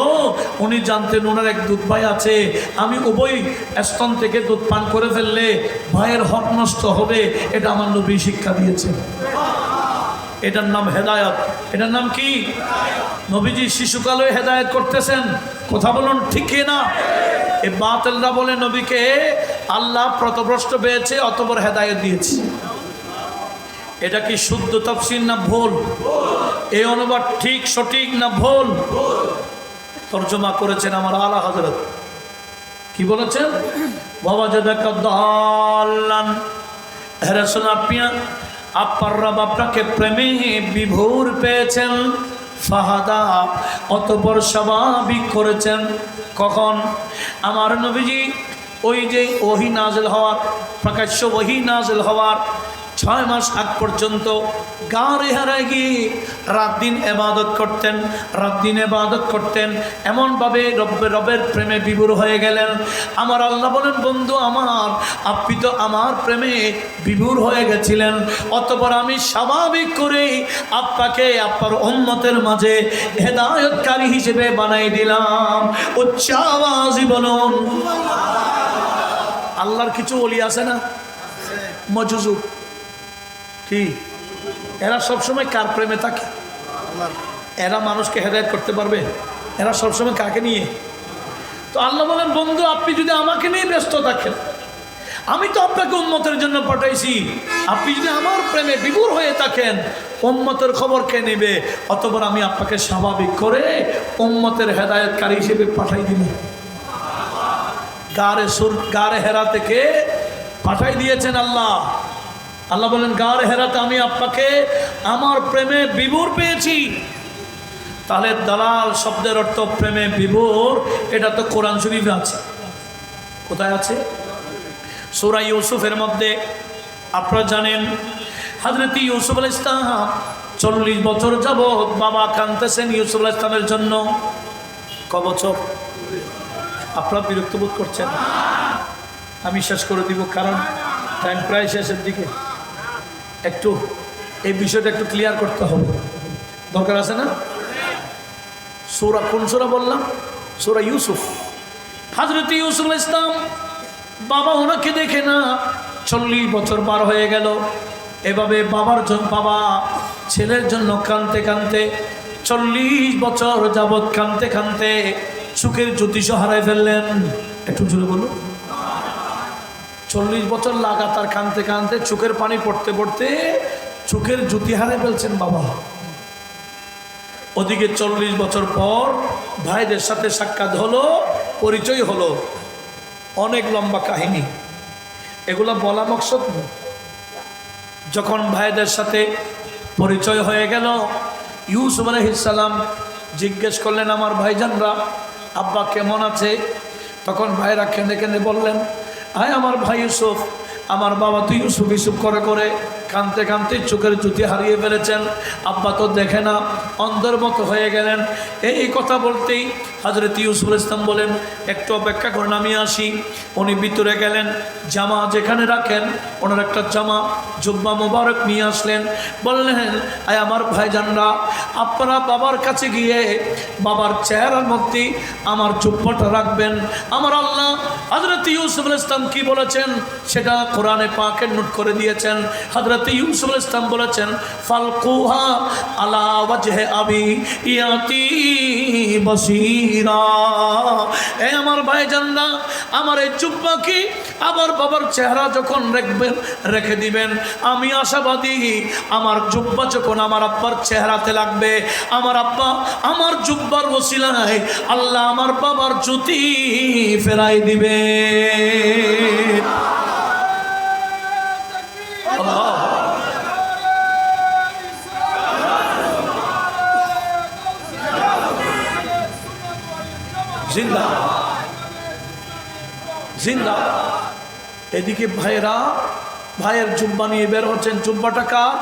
উনি জানতেন ওনার এক দুধ ভাই আছে, আমি উভয় স্তন থেকে দুধ পান করে ফেললে ভাইয়ের হক নষ্ট হবে, এটা আমার নবী শিক্ষা দিয়েছে। এটার নাম হেদায়েত। এটার নাম কি? নবীজি শিশুকালে হেদায়েত করতেছেন। কথা বলুন ঠিক কি না? এই বাতিলরা বলে নবীকে আল্লাহ পথভ্রষ্ট পেয়েছে, অতঃপর হেদায়েত দিয়েছে। এটা কি শুদ্ধ তাফসীর না ভুল? এই অনুবাদ ঠিক সঠিক না ভুল? তর্জমা করেছেন আমার আলা হযরত। কি বলেছেন? বাবা জাদাকা দাল্লান, হে রাসূল আপনি আপনার রব আপনাকে প্রেমে বিভোর পেয়েছেন, ফাহাদা অতঃপর স্বাভাবিক করেছেন। কখন? আমার নবীজি ওই যে ওহী নাযিল হওয়ার, প্রকাশ্য ওহী নাযিল হওয়ার 6 মাস আগ পর্যন্ত গাঁরে হারায় গিয়ে রাত দিন ইবাদত করতেন, রাত দিন ইবাদত করতেন, এমনভাবে রবের প্রেমে বিভোর হয়ে গেলেন। আমার আল্লাহ বলেন, বন্ধু আমার, আপনি তো আমার প্রেমে বিভোর হয়ে গেছিলেন, অতঃপর আমি স্বাভাবিক করেই আপনাকে আপনার উম্মতের মাঝে হেদায়েতকারী হিসেবে বানাই দিলাম। উচ্চ আওয়াজে বলুন। আল্লাহর কিছু ওলি আছে না মজুজুব, কি এরা সবসময় কার প্রেমে থাকে? এরা মানুষকে হেদায়েত করতে পারবে? এরা সবসময় কাকে নিয়ে? তো আল্লাহ বলেন, বন্ধু আপনি যদি আমাকে নিয়ে ব্যস্ত থাকেন, আমি তো আপনাকে উম্মতের জন্য পাঠাইছি, আপনি যদি আমার প্রেমে বিভোর হয়ে থাকেন, উম্মতের খবর কে নেবে? অতঃপর আমি আপনাকে স্বাভাবিক করে উম্মতের হেদায়েতকারী হিসেবে পাঠাই দিব। গারে হেরা থেকে পাঠাই দিয়েছেন আল্লাহ। আল্লাহ বলেন, গারে হেরাতে আমি আপনাকে আমার প্রেমে বিভোর পেয়েছি। তাহলে দালাল শব্দের অর্থ প্রেমে বিভোর, এটা তো কোরআন শরীফে আছে। কোথায় আছে? সূরা ইউসুফের মধ্যে। আপনারা জানেন হযরত ইউসুফ আলাইহিস সালাম 40 বছর যাবৎ বাবা কাঁদতেছেন ইউসুফ আলাইহিস সালামের জন্য। ক বছর? আপনারা বিরক্ত বোধ করছেন? আমি শেষ করে দিব, কারণ টাইম প্রায় শেষের দিকে। একটু এই বিষয়টা একটু ক্লিয়ার করতে হবে, দরকার আছে না? সূরা, কোন সূরা বললাম? সূরা ইউসুফ। হযরত ইউসুফ আলাইহিস সালাম বাবা ওনাকে দেখে না, 40 বছর পার হয়ে গেল। এভাবে বাবা ছেলের জন্য কাঁদতে কাঁদতে 40 বছর যাবৎ কাঁদতে কাঁদতে চোখের জ্যোতিষ হারাই ফেললেন। একটু জোরে বলুন। 40 বছর লাগাতার কাঁদতে কাঁদতে চোখের পানি পড়তে পড়তে চোখের জ্যোতি হারাই ফেলছেন বাবা। ওদিকে 40 বছর পর ভাইদের সাথে সাক্ষাৎ হলো, পরিচয় হলো। অনেক লম্বা কাহিনী, এগুলো বলা মকসদ না। যখন ভাইদের সাথে পরিচয় হয়ে গেল, ইউসুফ আলাইহিস সালাম জিজ্ঞেস করলেন, আমার ভাইজানরা আব্বা কেমন আছে? তখন ভাইরা কেঁদে কেঁদে বললেন, আয় আমার ভাই ইউসুফ, আমার বাবা তো ইউসুফ ইউসুফ করে করে কাঁদতে কাঁদতে চোখের জ্যোতি হারিয়ে ফেলেছেন, আব্বা তো দেখে না, অন্ধের মতো হয়ে গেলেন। এই কথা বলতেই হযরত ইউসুফ আলাইহিস সালাম বলেন, একটু অপেক্ষা করুন, আমি আসি। উনি ভিতরে গেলেন, জামা যেখানে রাখেন ওনার একটা জামা জুব্বা মোবারক নিয়ে আসলেন। বললেন, আয় আমার ভাইজানরা, আপনারা বাবার কাছে গিয়ে বাবার চেহারার মধ্যে আমার জুব্বাটা রাখবেন। আমার আল্লাহ হযরত ইউসুফ আলাইহিস সালাম কি বলেছেন সেটা কোরআনে পাকে নোট করে দিয়েছেন। হযরত ইউসুফ আলাইহিস সালাম বলেছেন, ফালকুহা আলা ওয়াজহি আবি ইয়াতি বসীরা। এ আমার ভাইজানরা, আমার এই জুব্বাকে আবার বাবার চেহারা যখন রাখবেন, রেখে দিবেন, আমি আশাবাদী আমার জুব্বা যখন আমার আব্বার চেহারাতে লাগবে, আমার আব্বা আমার জুব্বার ওসিলায় আল্লাহ আমার বাবার জ্যোতি ফেরাই দিবে। জিন্দা জিন্দা। এদিকে ভাইয়েরা ভাইয়ের জুব্বা নিয়ে বের হচ্ছেন। জুব্বাটা কার?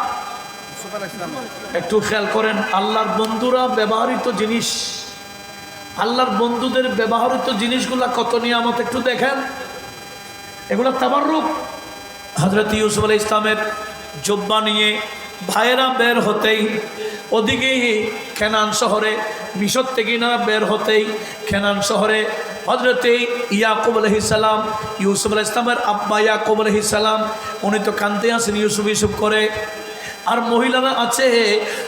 একটু খেয়াল করেন, আল্লাহর বন্ধুরা ব্যবহৃত জিনিস, আল্লাহর বন্ধুদের ব্যবহৃত জিনিসগুলা কত নিয়ামত একটু দেখেন। এগুলো তাবাররুক। হযরত ইউসুফ আলাইহিস সালামের জুব্বা নিয়ে ভাইয়েরা বের হতেই, ওদিকে কেনান শহরে, মিশর থেকে না বের হতেই কেনান শহরে হযরতে ইয়াকুব আলাইহিস সালাম, ইউসুফ আলাইহিস সালামের আব্বা ইয়াকুব আলাইহিস সালাম, উনি তো কাঁদতে আছেন ইউসুফ ইউসুফ করে, আর মহিলারা আছে।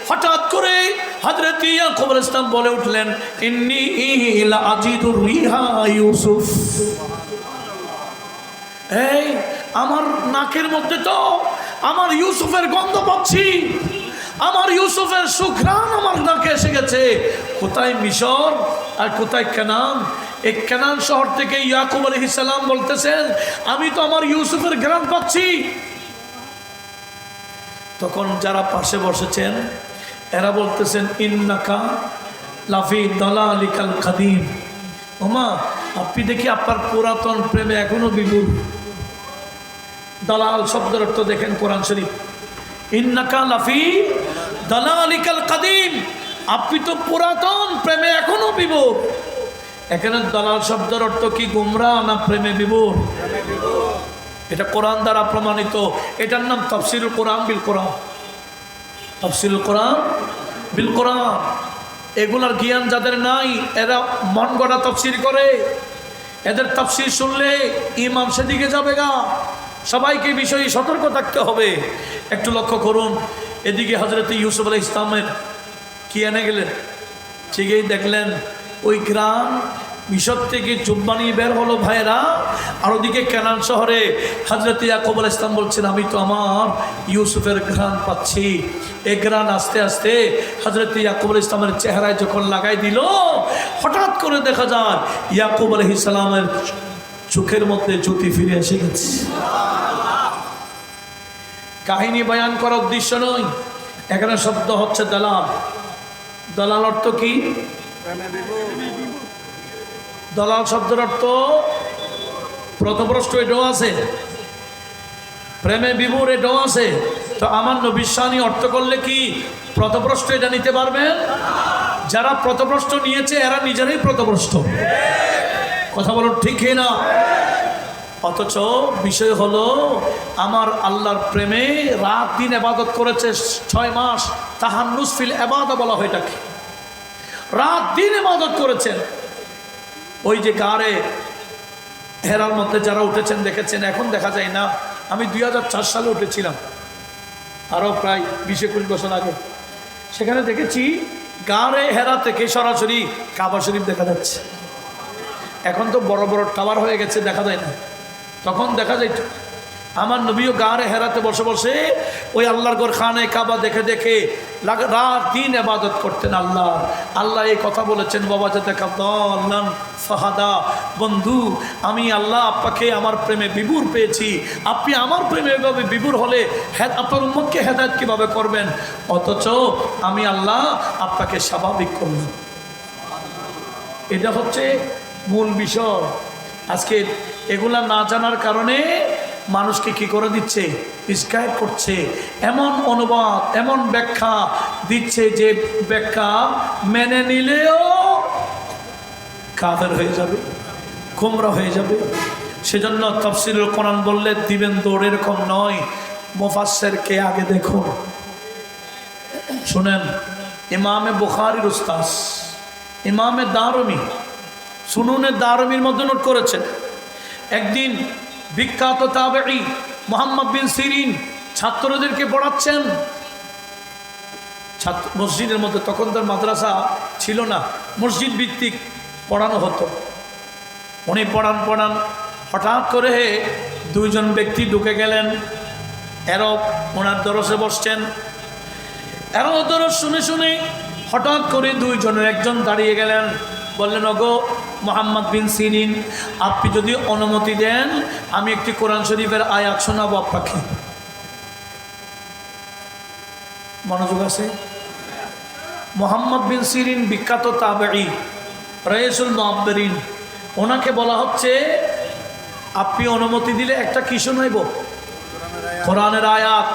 হঠাৎ করে হযরত ইয়াকুব আলাইহিস সালাম বলে উঠলেন, ইন্নী লা আজিদু রিহা ইউসুফ। এই আমার নাকের মধ্যে তো আমার ইউসুফের গন্ধ পাচ্ছি। আমার ইউসুফের সুঘ্রাণ আমার নাকে এসে গেছে। কোথায় মিশর আর কোথায় কানান? এই কানান শহর থেকে ইয়াকুব আলাইহিস সালাম বলতেছেন, আমি তো আমার ইউসুফের ঘ্রাণ পাচ্ছি। তখন যারা পাশে বসেছেন এরা বলতেছেন, ইন্নাকা লাফি দালালিকাল কাদিম। ওমা, আপনি দেখি আপনার পুরাতন প্রেমে এখনো বিভোর। দালাল শব্দের অর্থ দেখেন কোরআন শরীফ, ইন্নাকা লাফি দালালিকাল কাদিম, আপনি তো পুরাতন প্রেমে এখনো বিভোর। এখানে দালাল শব্দের অর্থ কি গুমরা না প্রেমে বিভোর? এটা কোরআন দ্বারা প্রমাণিত। এটার নাম তাফসীরুল কোরআন বিল কোরআন। তাফসীরুল কোরআন বিল কোরআন। এগুলার জ্ঞান যাদের নাই এরা মন গড়া তাফসীর করে। এদের তাফসীর শুনলে ঈমান সেদিকে যাবে গা। সবাইকে বিষয়ে সতর্ক থাকতে হবে। একটু লক্ষ্য করুন, এদিকে হযরত ইউসুফ আলাইহিস সালামের কি এনে গেলেন, ঠিকই দেখলেন ওই গ্রাম মিশর থেকে জুব্বানি বের হলো ভাইরা। আর ওদিকে কানান শহরে হযরত ইয়াকুব আলাইহিস সালাম বলছেন, আমি তো আমার ইউসুফের ঘ্রাণ পাচ্ছি। এই ঘ্রাণ আস্তে আস্তে হযরত ইয়াকুব আলাইহিস সালামের চেহারায় যখন লাগাই দিল, হঠাৎ করে দেখা যায় ইয়াকুব আলাইহিস সালামের চোখের মধ্যে জ্যোতি ফিরে এসে গেছে। কাহিনী বয়ান করার উদ্দেশ্য নয়, এখানে শব্দ হচ্ছে দালাল। দালাল অর্থ কি? দালাল শব্দের অর্থ প্রথমপ্রশ্ন, এটাও আছে প্রেমে বিভোর, এটাও আছে। তো আমার নবিশ্বানী অর্থ করলে কি প্রথমপ্রশ্ন এটা নিতে পারবেন? যারা প্রথমপ্রশ্ন নিয়েছে এরা নিজেরাই প্রথমপ্রশ্ন। কথা বলুন ঠিক না? অথচ বিষয় হলো আমার আল্লাহর প্রেমে রাত দিন ইবাদত করেছে 6 মাস। তাহান্নুস ফিল ইবাদা বলা হয় এটাকে। রাত দিন ইবাদত করেছেন। ওই যে গাড়ে হেরার মধ্যে যারা উঠেছেন দেখেছেন, এখন দেখা যায় না। আমি 2004 সালে উঠেছিলাম, আরও প্রায় 20-21 বছর আগে। সেখানে দেখেছি গাড়ে হেরা থেকে সরাসরি কাবা শরীফ দেখা যাচ্ছে। এখন তো বড় বড় টাওয়ার হয়ে গেছে, দেখা যায় না। তখন দেখা যাইত আমার নবীও গাড়ে হেরাতে বসে বসে ওই আল্লাহর ঘর খানে কাবা দেখে দেখে রাত দিন ইবাদত করতেন আল্লাহ। আল্লাহ এই কথা বলেছেন, বাবা যাতে কাদাল্লান ফাহাদা, বন্ধু আমি আল্লাহ আপনাকে আমার প্রেমে বিভোর পেয়েছি। আপনি আমার প্রেমে এভাবে বিভোর হলে আপনার উম্মতকে হেদায়েত কীভাবে করবেন? অথচ আমি আল্লাহ আপনাকে স্বাভাবিক করলাম। এটা হচ্ছে মূল বিষয়। আজকে এগুলা না জানার কারণে মানুষকে কি করে দিচ্ছে, মিসগাইড করছে। এমন অনুবাদ, এমন ব্যাখ্যা দিচ্ছে যে ব্যাখ্যা মেনে নিলেও কাফের হয়ে যাবে, গোমরা হয়ে যাবে। সেজন্য তাফসীরুল কোরআন বললে দিবেন দৌড়, এরকম নয়। মুফাসসিরকে আগে দেখুন। শুনেন, ইমামে বুখারীর উস্তাদ ইমামে দারমি সুনুনে দারমির মধ্যে নোট করেছেন, একদিন বিখ্যাত তাবেঈ মুহাম্মদ বিন সিরিন ছাত্রদেরকে পড়াচ্ছেন। মসজিদের মধ্যে, তখন তার মাদ্রাসা ছিল না, মসজিদ ভিত্তিক পড়ানো হতো। উনি পড়ান হঠাৎ করে 2 জন ব্যক্তি ঢুকে গেলেন। এরও ওনার দরসে বসছেন। এরও দরস শুনে শুনে হঠাৎ করে 2 জনের একজন দাঁড়িয়ে গেলেন, বললেন, ওগো মুহাম্মদ বিন সিরিন, আপনি যদি অনুমতি দেন আমি একটি কোরআন শরীফের আয়াত শোনাবো আপনাকে। মনোযোগ আছে? মুহাম্মদ বিন সিরিন বিখ্যাত তাবেঈ, রাইসুল মুআব্বিরিন। ওনাকে বলা হচ্ছে আপনি অনুমতি দিলে একটা কি শোনাইব? কোরআনের আয়াত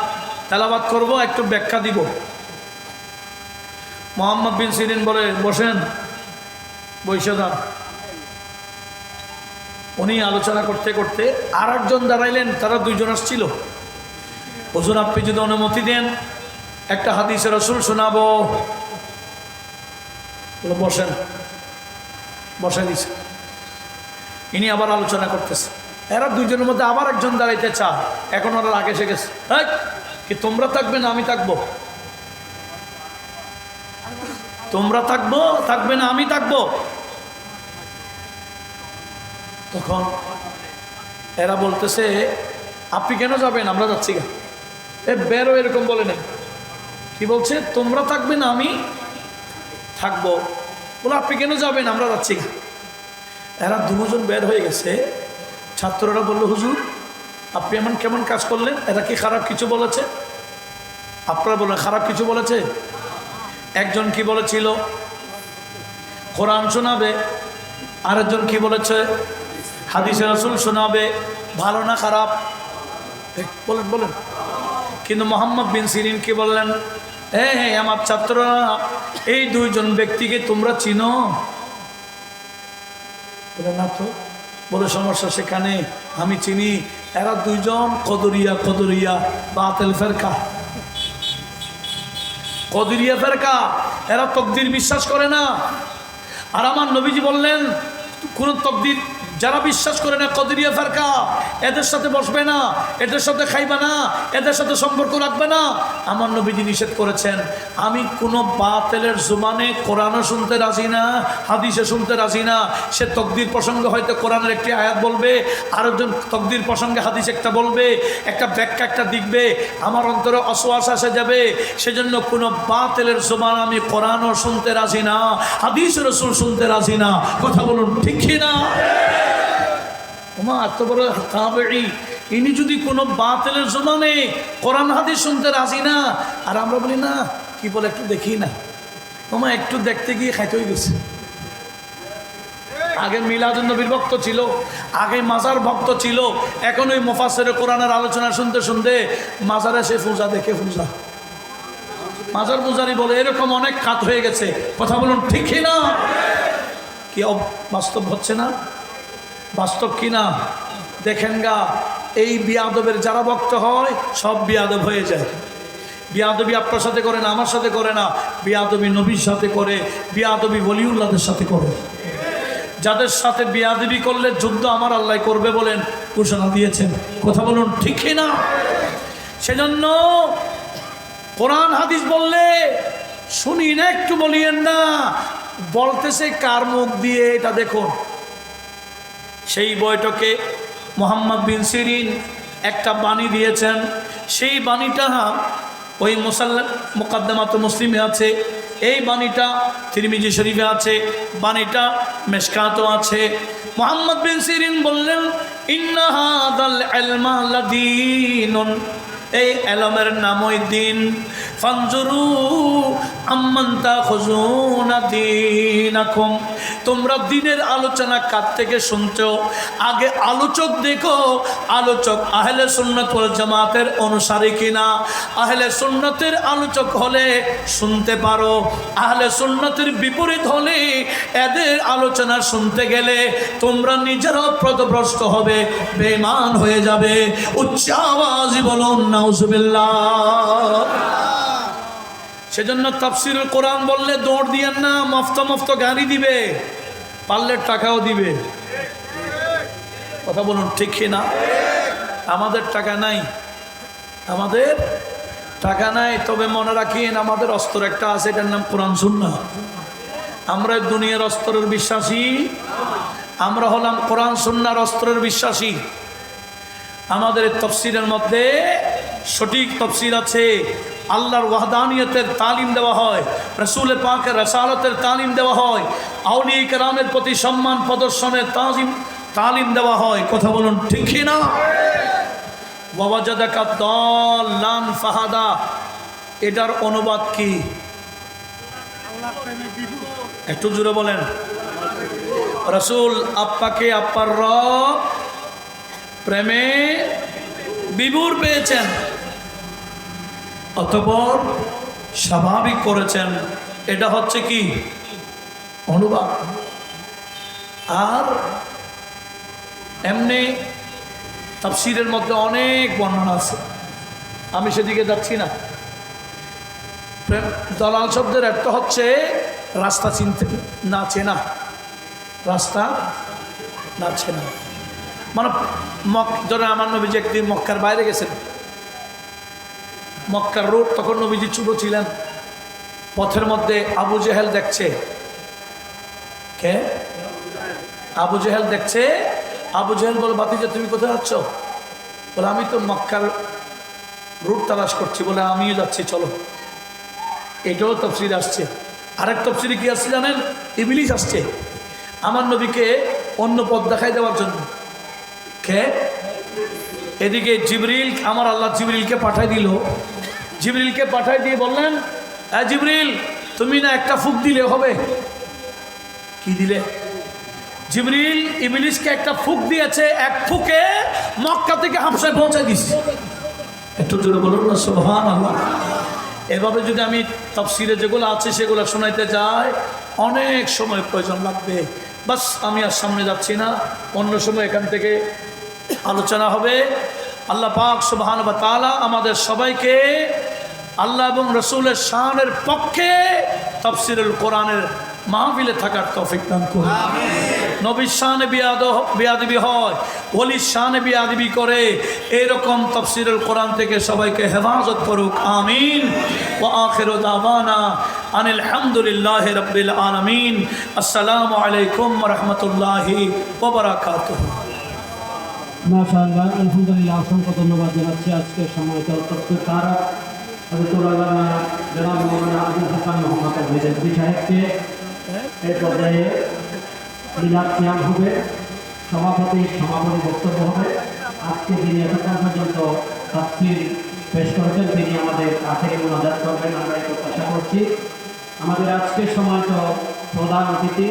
তেলাওয়াত করব, একটু ব্যাখ্যা দিব। মুহাম্মদ বিন সিরিন বলে, বসেন, বসে যান। উনি আলোচনা করতে করতে আর একজন দাঁড়াইলেন, তারা 2 জন আসছিল। হুজুর আপনি যদি অনুমতি দেন একটা হাদিসে রাসূল শোনাবো। বসেন, বসে দিছে। ইনি আবার আলোচনা করতেছে। এরা 2 জনের মধ্যে আবার একজন দাঁড়াইতে চায়। এখন ওরা আগে এসে গেছে, কি তোমরা থাকবে না আমি থাকবো? তোমরা থাকবে না আমি থাকবো? তখন এরা বলতেছে, আপনি কেন যাবেন? আমরা যাচ্ছি গা। বেরো, এরকম বলে নেই। কি বলছে, তোমরা থাকবে না আমি থাকবো। বলে আপনি কেন যাবেন, আমরা যাচ্ছি। এরা দুজন বের হয়ে গেছে। ছাত্ররা বলল, হুজুর আপনি এমন কেমন কাজ করলেন, এরা কি খারাপ কিছু বলেছে? আপনারা বলেন খারাপ কিছু বলেছে? একজন কি বলেছিল, কোরআন শোনাবে, আরেকজন কি বলেছে, হাদিসে রাসূল শোনাবে। ভালো না খারাপ? বলেন বলেন। কিন্তু মোহাম্মদ বিন সিরিন কি বললেন, হ্যাঁ হ্যাঁ আমার ছাত্ররা, এই দুইজন ব্যক্তিকে তোমরা চিনো? বলে না তো। বলে সমস্যা সেখানে, আমি চিনি। এরা দুইজন কদরিয়া বাতিল ফেরকা। কদরিয়া ফেরকা, এরা তকদির বিশ্বাস করে না। আর আমার নবীজি বললেন, কোন তকদির যারা বিশ্বাস করে না, কদরিয়া ফেরকা, এদের সাথে বসবে না, এদের সাথে খাইবে না, এদের সাথে সম্পর্ক রাখবে না। আমার নবীজি নিষেধ করেছেন। আমি কোনো বাতিলের জুবানে কোরআনও শুনতে রাজি না, হাদিসে শুনতে রাজি না। সে তকদির প্রসঙ্গে হয়তো কোরআনের একটি আয়াত বলবে, আরেকজন তকদির প্রসঙ্গে হাদিস একটা বলবে, একটা ব্যাখ্যা একটা দিকবে, আমার অন্তরে অসওয়াস আসে যাবে। সেজন্য কোনো বাতিলের জুবান আমি কোরআনও শুনতে রাজি না, হাদিস রাসূল শুনতে রাজি না। কথা বলুন ঠিক কি না? এত বড় তাবেঈ, ইনি যদি কোনো বাতিলের জবানে কোরআন হাদিস শুনতে রাজি না, আর আমরা বলি না কি বলে একটু দেখি না, একটু দেখতে গিয়ে খাইতে হয়ে গেছে। আগে মিলাদুন নবীর ভক্ত ছিল, আগে মাজার ভক্ত ছিল, এখন ওই মুফাসসিরে কোরআনের আলোচনা শুনতে শুনতে মাজারে সে পূজা দেখে পূজা, মাজার পূজারি বলে, এরকম অনেক খাত হয়ে গেছে। কথা বলুন ঠিক না? কি বাস্তব হচ্ছে না? বাস্তব কিনা দেখেন গা। এই বিয়াদবের যারা ভক্ত হয় সব বিয়াদব হয়ে যায়। বিয়াদবি আপনার সাথে করে না, আমার সাথে করে না, বিয়াদবি নবীর সাথে করে, বিয়াদবি ওলিউল্লাহদের সাথে করে। যাদের সাথে বিয়াদবি করলে যুদ্ধ আমার আল্লাহ করবে বলেন ঘোষণা দিয়েছেন। কথা বলুন ঠিক না? সেজন্য কোরআন হাদিস বললে শুনি না, একটু বলিয়েন না। বলতেছে কার মুখ দিয়ে এটা দেখুন। সেই বৈঠকে মোহাম্মদ বিন সিরিন একটা বাণী দিয়েছেন। সেই বাণীটা ওই মুকাদ্দামাত মুসলিমে আছে, এই বাণীটা তিরমিজি শরীফে আছে, বাণীটা মেশকাতও আছে। মোহাম্মদ বিন সিরিন বললেন, ইন্না হাদাল ইলমা লাদীনুন, এই এলমের নামই দিন। ফানজুরু আম্মান তাখুযুনা দীনাকুম, তোমরা দিনের আলোচনা কার থেকে শুনছো, আগে আলোচক দেখো, আলোচক আহলে সুন্নাত ওয়াল জামাতের অনুসারী কিনা। আহলে সুন্নাতের আলোচক হলে শুনতে পারো, আহলে সুন্নাতের বিপরীত হলে এদের আলোচনা শুনতে গেলে তোমরা নিজেরাও পথভ্রষ্ট হবে, বেঈমান হয়ে যাবে। উচ্চ আওয়াজে বলুন নাউজুবিল্লাহ। সেজন্য তাফসীরুল কোরআন বললে দৌড় দিয়েন না, মফত গাড়ি দিবে, পারলে টাকাও দিবে। কথা বলুন ঠিক না? আমাদের টাকা নাই, আমাদের টাকা নাই, তবে মনে রাখিন আমাদের অস্ত্র একটা আছে, এটার নাম কোরআন সুন্নাহ। আমরা দুনিয়ার অস্ত্রের বিশ্বাসী, আমরা হলাম কোরআন সুন্নাহর অস্ত্রের বিশ্বাসী। আমাদের তাফসীরের মধ্যে সঠিক তাফসীর আছে, আল্লাহর ওয়াহদানিয়তের তালিম দেওয়া হয়, রাসূল পাকের রাসালাতের তালিম দেওয়া হয়, আউলিয়া কেরামের প্রতি সম্মান প্রদর্শনের তালিম দেওয়া হয়। কথা বলুন ঠিক না? ওয়াজাদাকা দাল্লান ফাহাদা, এটার অনুবাদ কি? একটু জোরে বলেন। রাসূল আপ্পাকে আপ্পার রব প্রেমে বিভোর পেয়েছেন, অতঃপর স্বাভাবিক করেছেন। এটা হচ্ছে কি অনুবাদ। আর এমনি তাফসীরের মধ্যে অনেক বর্ণনা আছে, আমি সেদিকে যাচ্ছি না। দলাল শব্দের অর্থ হচ্ছে রাস্তা চিনতে না চেনা, রাস্তা না চেনা। মানে ধরেন আমার নবীজি একদিন মক্কার বাইরে গেছেন, মক্কার রোড, তখন নবীজি ছোট ছিলেন। পথের মধ্যে আবু জেহেল দেখছে, কে? আবু জেহেল দেখছে। আবু জেহেল বলে, ভাতিজা তুমি কোথায় যাচ্ছ? বলে আমি তো মক্কার রুট তালাশ করছি। বলে আমিও যাচ্ছি, চলো। এটাও তফসির আসছে। আরেক তফসিরে কি আসছে জানেন? ইবলিস আসছে আমার নবীকে অন্য পথ দেখাই দেওয়ার জন্য। কে? এদিকে জিবরিল, আমার আল্লাহ জিবরিলকে পাঠাই দিল। জিবরিলকে পাঠাই দিয়ে বললেন, হ্যাঁ জিবরিল, তুমি না একটা ফুক দিলে হবে। কি দিলে? জিবরিল ইবলিসকে একটা ফুক দিয়েছে, এক ফুকে মক্কা থেকে হাবশায় পৌঁছায় দিচ্ছে। একটু জোরে বলুন না সুবহানাল্লাহ। এভাবে যদি আমি তাফসীরে যেগুলো আছে সেগুলো শোনাইতে যাই অনেক সময় প্রয়োজন লাগবে। বাস আমি আর সামনে যাচ্ছি না, অন্য সময় এখান থেকে আলোচনা হবে। আল্লাহ পাক সুবহানাহু ওয়া তাআলা আমাদের সবাইকে আল্লাহ এবং রসুলের শানের পক্ষে তাফসীরুল কোরআনের মাহফিলে থাকার তৌফিক দান করুন। নবীর শানে বেয়াদবি হয়, ওলির শানে বেয়াদবি করে, এরকম তাফসীরুল কোরআন থেকে সবাইকে হেফাজত করুক, আমিন। ওয়া আখিরু দাওয়ানা আনিল হামদুলিল্লাহি রাব্বিল আলামিন। আসসালামু আলাইকুম ওয়া রাহমাতুল্লাহি ওয়া বারাকাতুহু। মাশাআল্লাহ, আলহামদুলিল্লাহ, অসংখ্য ধন্যবাদ জানাচ্ছি আজকের সময়ত তফসির কারা জনাব মৌলানা আবুল হাসান মোহাম্মদ আজমি সাহেবকে। এই পর্যায়ে মিলাদ কিয়াম হবে, সভাপতি বক্তব্য হবে। আজকে যিনি এতক্ষণ পর্যন্ত তাফসীর পেশ করেছেন তিনি আমাদের আখেরি মুনাজাত করবেন, আমরা এই প্রত্যাশা করছি। আমাদের আজকের সময়ত প্রধান অতিথি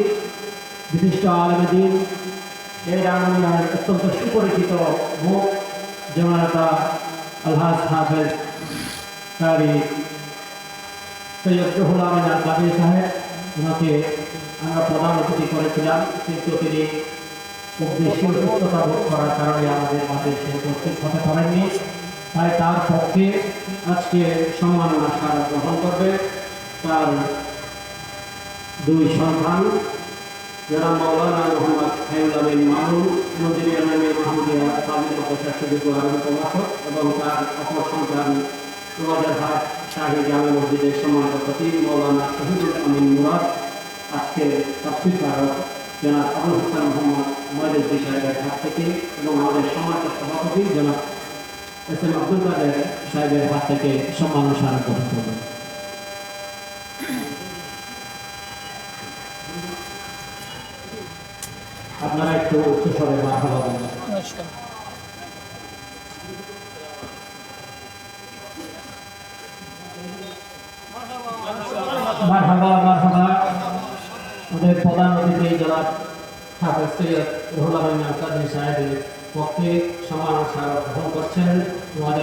বিশিষ্ট আলেম দ্বীন, এই রাঙ্গুনিয়ার অত্যন্ত সুপরিচিত মুখ জননেতা আলহাজ হাফেজ কারি সৈয়দ রুহুল আমিন আল কাদির সাহেব, ওনাকে আমরা প্রধান অতিথি করেছিলাম, কিন্তু তিনি খুব বেশি অসুস্থতা বোধ করার কারণে আমাদের মাঝে সে উপস্থিত হতে পারেননি। তাই তার পক্ষে আজকে সম্মাননা স্মারক গ্রহণ করবে তার দুই সন্তান জনাব মৌলানা মোহাম্মদ হাইউল আমিন মামুন, নজির মাহমুদিয়া তালিম মাদ্রাসার সুযোগ্য আরবি প্রভাষক, এবং তার অপর সন্তান রোজারহাট শাহী জামে মসজিদের সম্মানিত খতিব মৌলানা শহীদুল আমিন মুরাদ। আজকে তাফসীর কারক জনাব আবুল হাসান মোহাম্মদ ময়দুদ্দিন সাহেবের হাত থেকে এবং আমাদের সম্মানিত সভাপতি জনাব এস এম আব্দুল কাদের সাহেবের হাত থেকে সম্মাননা স্মারক গ্রহণ করবেন। আপনারা একটু উচ্চস্বরে মারহাবা বলুন। মারহাবা মারহাবা। আমাদের প্রধান অতিথি জনাব হাফেজ সৈয়দ রুহুল আমিন আল কাদির সাহেবের পক্ষে সম্মাননা স্মারক গ্রহণ করছেন।